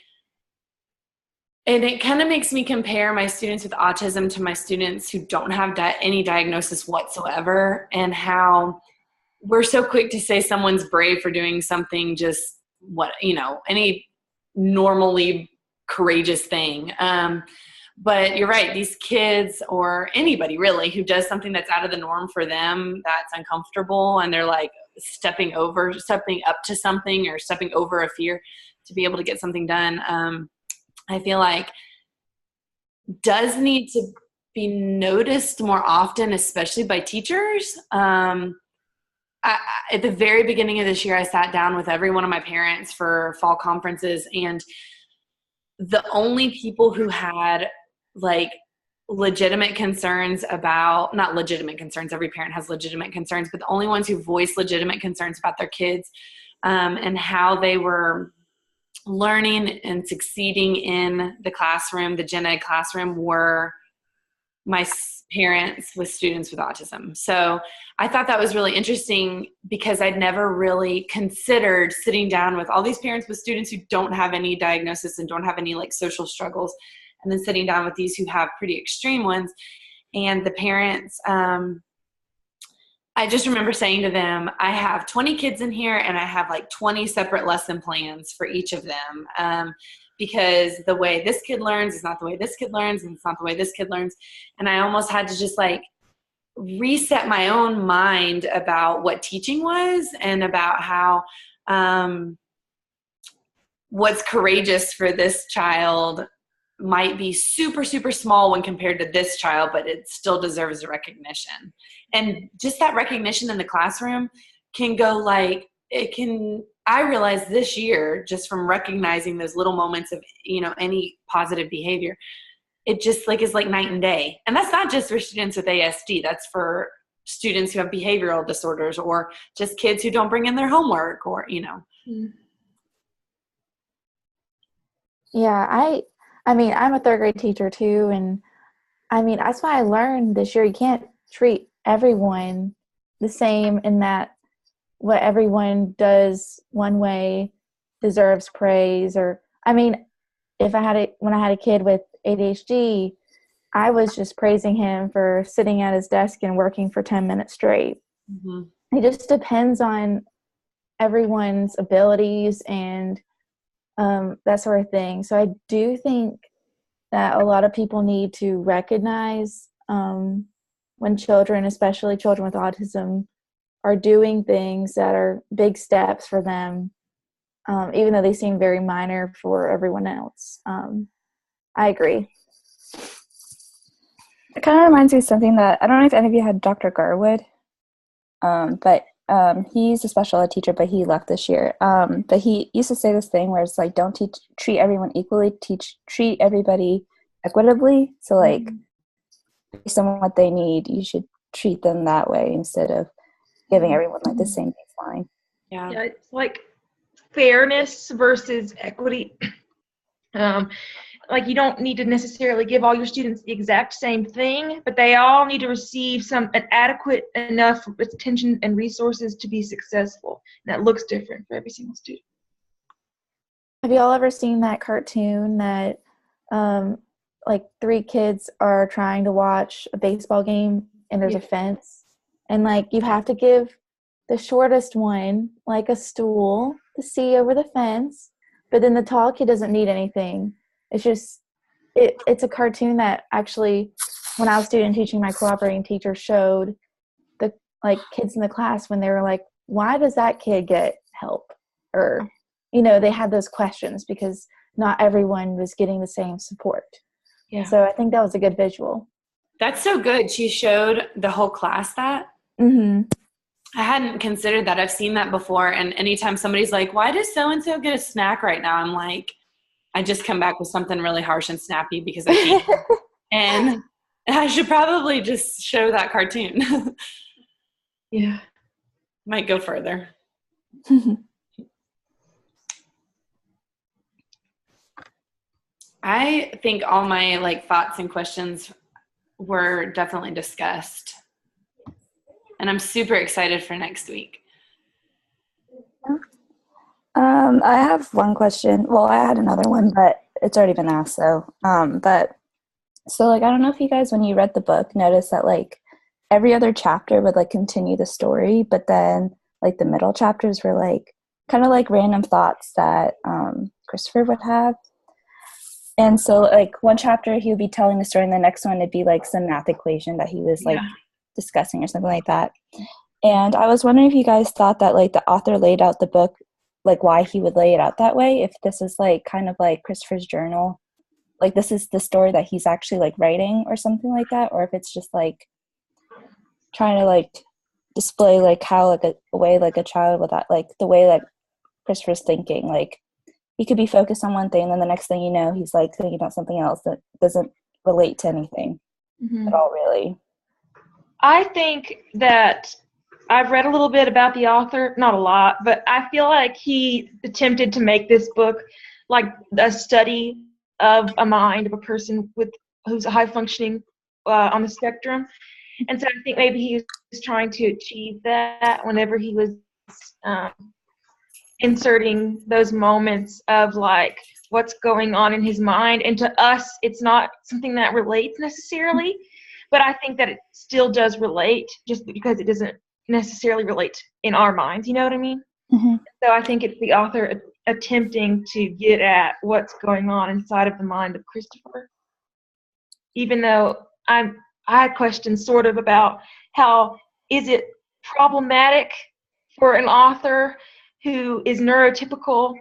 S4: and it kind of makes me compare my students with autism to my students who don't have any diagnosis whatsoever, and how we're so quick to say someone's brave for doing something, just any normally courageous thing. But you're right, these kids, or anybody really who does something that's out of the norm for them, that's uncomfortable, and they're like stepping up to something or stepping over a fear to be able to get something done, I feel like does need to be noticed more often, especially by teachers. At the very beginning of this year, I sat down with every one of my parents for fall conferences, and the only people who had like legitimate concerns about, not legitimate concerns, every parent has legitimate concerns, but the only ones who voiced legitimate concerns about their kids, and how they were learning and succeeding in the classroom, the gen ed classroom, were my parents with students with autism. So I thought that was really interesting, because I'd never really considered sitting down with all these parents with students who don't have any diagnosis and don't have any like social struggles, and then sitting down with these who have pretty extreme ones. And the parents, I just remember saying to them, I have 20 kids in here, and I have like 20 separate lesson plans for each of them, because the way this kid learns is not the way this kid learns, and it's not the way this kid learns. And I almost had to just like reset my own mind about what teaching was, and about how what's courageous for this child might be super, super small when compared to this child, but it still deserves recognition. And just that recognition in the classroom can go like, I realized this year, just from recognizing those little moments of, any positive behavior, it just like is like night and day. And that's not just for students with ASD, that's for students who have behavioral disorders, or just kids who don't bring in their homework, or,
S3: Yeah, I mean, I'm a third grade teacher too, and I mean, that's why I learned this year you can't treat everyone the same, in that what everyone does one way deserves praise. Or, I mean, when I had a kid with ADHD, I was just praising him for sitting at his desk and working for 10 minutes straight. Mm-hmm. It just depends on everyone's abilities and that sort of thing. So I do think that a lot of people need to recognize when children, especially children with autism, are doing things that are big steps for them, even though they seem very minor for everyone else. I agree.
S6: It kind of reminds me of something that, I don't know if any of you had Dr. Garwood, but he's a special ed teacher, but he left this year. But he used to say this thing where it's like, don't treat everyone equally, treat everybody equitably. So like, based on what they need, you should treat them that way instead of giving everyone like the same baseline.
S5: Yeah, it's like fairness versus equity. Like you don't need to necessarily give all your students the exact same thing, but they all need to receive an adequate enough attention and resources to be successful. And that looks different for every single student.
S3: Have you all ever seen that cartoon that like 3 kids are trying to watch a baseball game and there's a fence, and like you have to give the shortest one like a stool to see over the fence, but then the tall kid doesn't need anything. It's just, it's a cartoon that actually, when I was student teaching, my cooperating teacher showed the like kids in the class when they were like, why does that kid get help? Or, they had those questions because not everyone was getting the same support. Yeah. So I think that was a good visual.
S4: That's so good. She showed the whole class that. Mm-hmm. I hadn't considered that. I've seen that before. And anytime somebody's like, why does so-and-so get a snack right now? I'm like, I just come back with something really harsh and snappy because I can't. I should probably just show that cartoon.
S5: Yeah.
S4: Might go further. I think all my like thoughts and questions were definitely discussed. And I'm super excited for next week.
S6: I have one question. Well, I had another one, but it's already been asked. So like, I don't know if you guys, when you read the book, noticed that like every other chapter would like continue the story, but then like the middle chapters were like kind of like random thoughts that Christopher would have. And so like one chapter he would be telling the story, and the next one it'd be like some math equation that he was like discussing or something like that. And I was wondering if you guys thought that like the author laid out the book, like why he would lay it out that way, if this is like kind of like Christopher's journal, like this is the story that he's actually like writing or something like that, or if it's just like trying to like display like how like a way like a child with that, like the way that Christopher's thinking, like he could be focused on one thing and then the next thing you know he's like thinking about something else that doesn't relate to anything at all, really.
S5: I think that I've read a little bit about the author, not a lot, but I feel like he attempted to make this book like a study of a mind of a person who's a high functioning on the spectrum. And so I think maybe he was trying to achieve that whenever he was inserting those moments of like what's going on in his mind. And to us, it's not something that relates necessarily, but I think that it still does relate just because it doesn't necessarily relate in our minds. You know what I mean?
S6: Mm-hmm.
S5: So I think it's the author attempting to get at what's going on inside of the mind of Christopher. Even though I had questions sort of about how is it problematic for an author who is neurotypical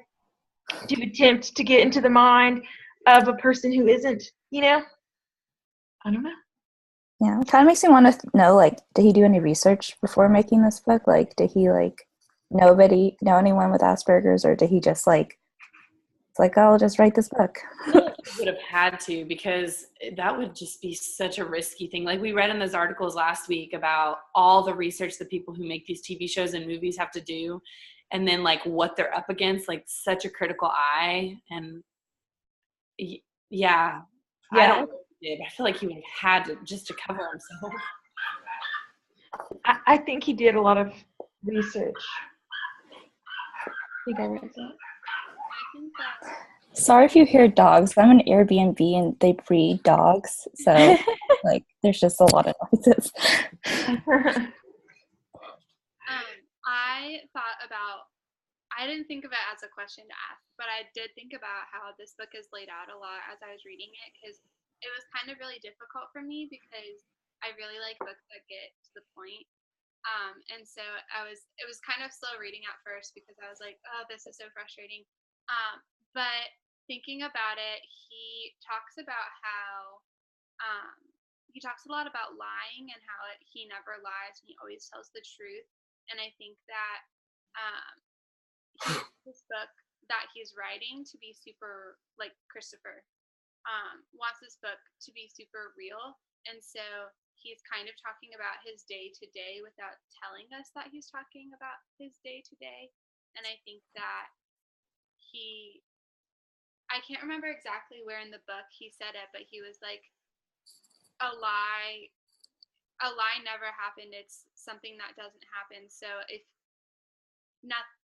S5: to attempt to get into the mind of a person who isn't, you know? I don't know.
S6: Yeah, it kind of makes me want to know, like, did he do any research before making this book? Like, did he, like, know anyone with Asperger's, or did he just, like, it's like, oh, I'll just write this book?
S4: Would have had to, because that would just be such a risky thing. Like we read in those articles last week about all the research that people who make these TV shows and movies have to do, and then like what they're up against, like such a critical eye. And yeah. I don't know what he did. I feel like he would have had to just to cover himself.
S5: I think he did a lot of research. I think I read that.
S1: I think that
S6: Sorry if you hear dogs. I'm an Airbnb and they breed dogs, so like there's just a lot of noises.
S1: I didn't think of it as a question to ask, but I did think about how this book is laid out a lot as I was reading it, because it was kind of really difficult for me because I really like books that get to the point. And so it was kind of slow reading at first because I was like, oh, this is so frustrating. But thinking about it, he talks about how he talks a lot about lying and how he never lies and he always tells the truth. And I think that this book that he's writing to be super, like Christopher wants this book to be super real. And so he's kind of talking about his day to day without telling us that he's talking about his day to day. And I think that I can't remember exactly where in the book he said it, but he was like, a lie never happened. It's something that doesn't happen. So if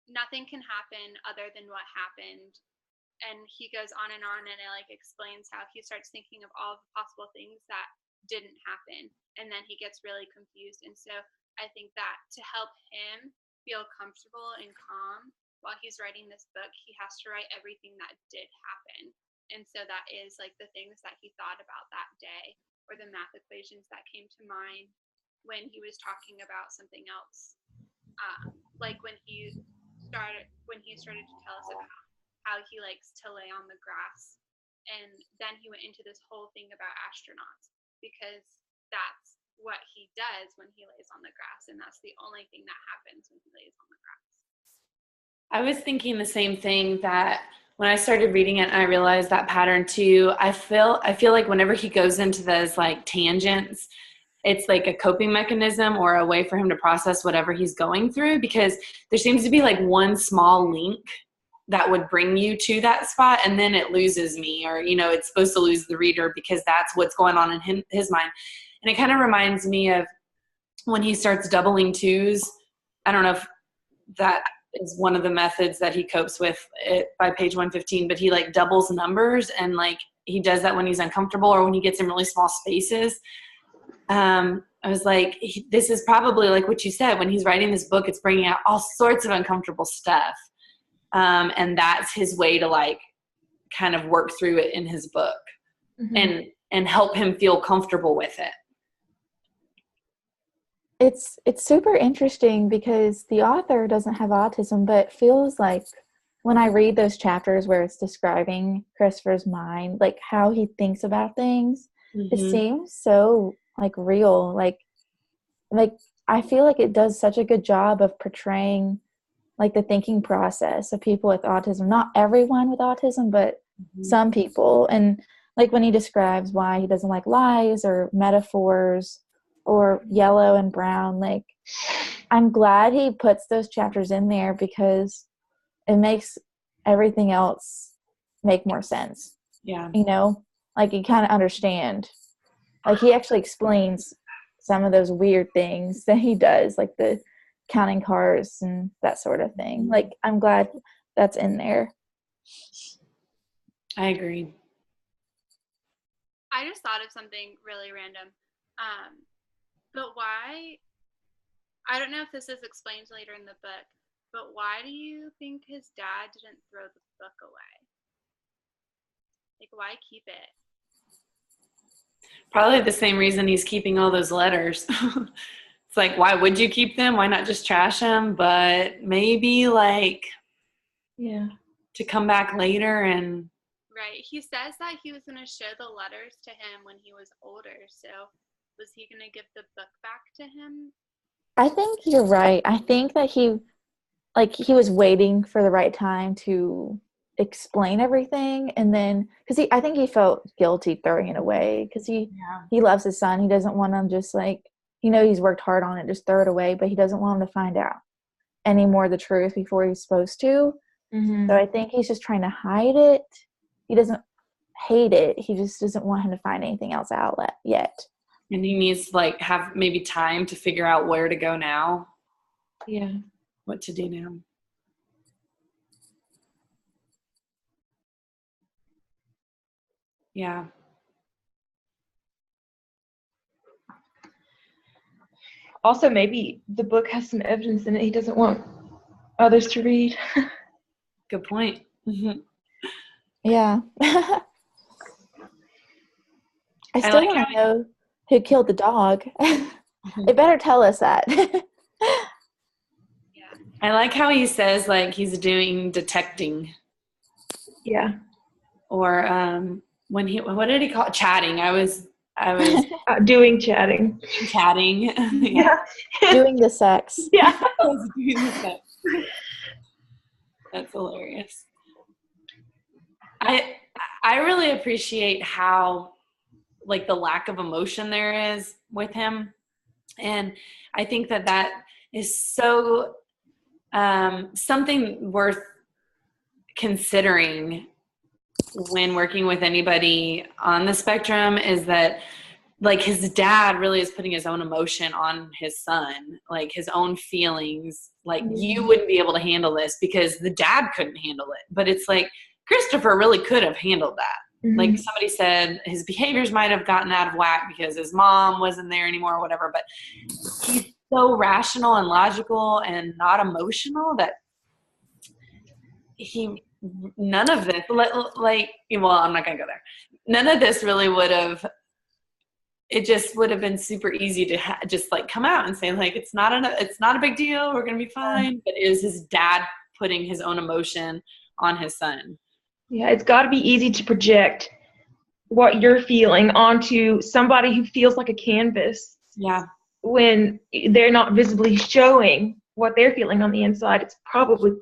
S1: nothing can happen other than what happened. And he goes on and it like explains how he starts thinking of all the possible things that didn't happen, and then he gets really confused. And so I think that to help him feel comfortable and calm while he's writing this book, he has to write everything that did happen. And so that is like the things that he thought about that day, or the math equations that came to mind when he was talking about something else, like when he started to tell us about how he likes to lay on the grass. And then he went into this whole thing about astronauts, because that's what he does when he lays on the grass, and that's the only thing that happens when he lays on the grass.
S4: I was thinking the same thing, that when I started reading it, I realized that pattern too. I feel like whenever he goes into those like tangents, it's like a coping mechanism or a way for him to process whatever he's going through, because there seems to be like one small link that would bring you to that spot, and then it loses me, or, you know, it's supposed to lose the reader because that's what's going on in his mind. And it kind of reminds me of when he starts doubling twos. I don't know if that is one of the methods that he copes with it by page 115, but he like doubles numbers, and like he does that when he's uncomfortable or when he gets in really small spaces. I was like, this is probably like what you said, when he's writing this book, it's bringing out all sorts of uncomfortable stuff. And that's his way to like kind of work through it in his book, and help him feel comfortable with it.
S3: It's super interesting because the author doesn't have autism, but it feels like when I read those chapters where it's describing Christopher's mind, like how he thinks about things, it seems so like real. Like I feel like it does such a good job of portraying like the thinking process of people with autism. Not everyone with autism, but some people. And like when he describes why he doesn't like lies or metaphors or yellow and brown, like I'm glad he puts those chapters in there because it makes everything else make more sense.
S4: Yeah.
S3: You know, like you kind of understand. Like he actually explains some of those weird things that he does, like the counting cars and that sort of thing. Like I'm glad that's in there.
S4: I agree.
S1: I just thought of something really random. But why, I don't know if this is explained later in the book, but why do you think his dad didn't throw the book away? Like, why keep it?
S4: Probably the same reason he's keeping all those letters. It's like, why would you keep them? Why not just trash them? But maybe like,
S5: Yeah.
S4: to come back later and.
S1: Right. He says that he was going to show the letters to him when he was older. So was he going to give the book back to him?
S3: I think you're right. I think that he was waiting for the right time to explain everything, and then because I think he felt guilty throwing it away because he loves his son. He doesn't want him just like, he's worked hard on it, just throw it away, but he doesn't want him to find out any more of the truth before he's supposed to. So I think he's just trying to hide it. He doesn't hate it. He just doesn't want him to find anything else out yet.
S4: And he needs to like have maybe time to figure out where to go now.
S5: Yeah.
S4: What to do now. Yeah.
S5: Also, maybe the book has some evidence in it he doesn't want others to read.
S4: Good point.
S3: Yeah. I still want to know who killed the dog. They better tell us that.
S4: I like how he says like he's doing detecting.
S5: Yeah.
S4: Or when what did he call it? Chatting. I was
S5: doing chatting.
S4: Chatting.
S5: Yeah.
S3: Doing the sex.
S5: Yeah.
S4: I was doing the sex. That's hilarious. I really appreciate how like the lack of emotion there is with him, and I think that is so something worth considering when working with anybody on the spectrum, is that like his dad really is putting his own emotion on his son, like his own feelings. Like you wouldn't be able to handle this because the dad couldn't handle it, but it's like Christopher really could have handled that. Like somebody said, his behaviors might have gotten out of whack because his mom wasn't there anymore or whatever, but he's so rational and logical and not emotional that none of this, like, well, I'm not going to go there. None of this really would have, it just would have been super easy to just like come out and say like, it's not a big deal. We're going to be fine. But it is his dad putting his own emotion on his son.
S5: Yeah, it's got to be easy to project what you're feeling onto somebody who feels like a canvas.
S4: Yeah.
S5: When they're not visibly showing what they're feeling on the inside. It's probably,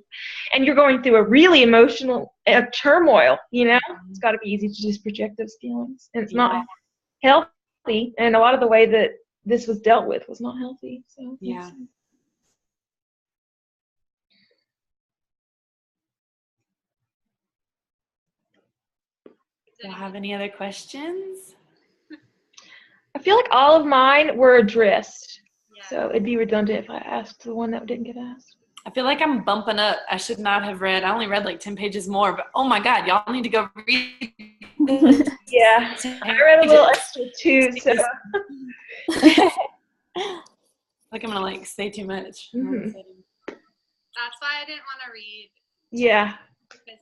S5: and you're going through a really emotional turmoil, you know? It's got to be easy to just project those feelings. And it's not healthy. And a lot of the way that this was dealt with was not healthy. So
S4: Yeah. Do you have any other questions?
S5: I feel like all of mine were addressed.
S1: Yeah.
S5: So it'd be redundant if I asked the one that didn't get asked.
S4: I feel like I'm bumping up. I should not have read. I only read like 10 pages more, but oh my God, y'all need to go read this.
S5: Yeah, I read a little extra too. So.
S4: Like I'm gonna like say too much.
S5: Mhm.
S1: That's why I didn't want to read.
S5: Yeah.
S1: Because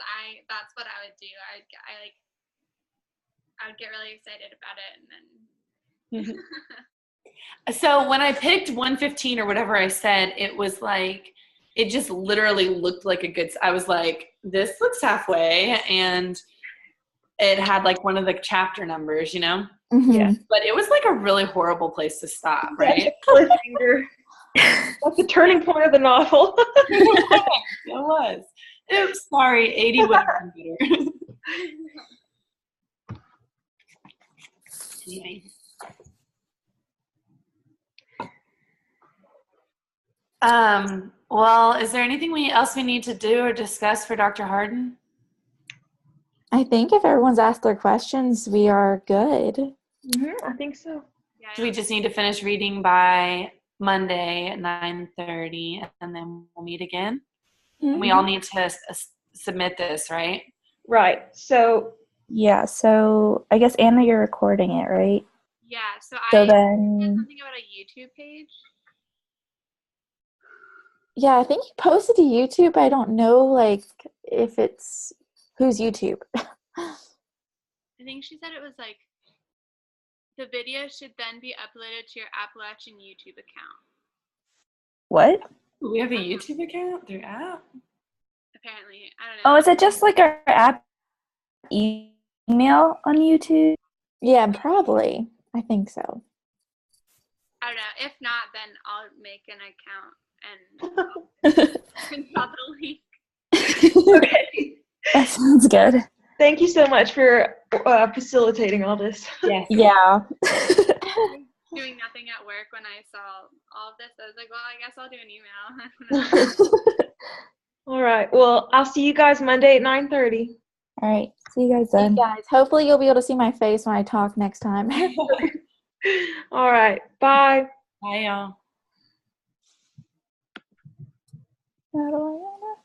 S1: that's what I would do. I would get really excited about it, and then.
S4: So when I picked 115 or whatever I said, it was like, it just literally looked like a good, I was like, this looks halfway. And it had like one of the chapter numbers, you know?
S5: Yeah.
S4: But it was like a really horrible place to stop, right?
S5: Cliffhanger. That's the turning point of the novel.
S4: It was. Oops, sorry, 80 would have been better. Anyway. Well, is there anything else we need to do or discuss for Dr. Harden?
S3: I think if everyone's asked their questions, we are good.
S5: I think so.
S1: Yeah,
S4: So we just need to finish reading by Monday at 9:30, and then we'll meet again. And we all need to submit this, right?
S5: Right. So.
S6: Yeah, so I guess, Anna, you're recording it, right?
S1: Yeah. So
S6: So
S1: I said
S6: then,
S1: something about a YouTube page.
S3: Yeah, I think you posted to YouTube. I don't know, like, if it's whose YouTube.
S1: I think she said it was like the video should then be uploaded to your Appalachian YouTube account.
S6: what?
S4: We have a YouTube account through app?
S1: Apparently, I don't know.
S6: Oh, is it just like our app email on YouTube?
S3: Yeah, probably. I think so.
S1: I don't know. If not, then I'll make an account and print out the link.
S5: Okay.
S6: That sounds good.
S5: Thank you so much for facilitating all this.
S4: Yes.
S6: Yeah.
S1: Doing nothing at work when I saw all of this, I was like, well, I guess I'll do an email.
S5: All right. Well, I'll see you guys Monday at 9:30.
S6: All right. See you guys then.
S3: Guys, hopefully you'll be able to see my face when I talk next time.
S5: All right. Bye.
S4: Bye, y'all.
S3: How do I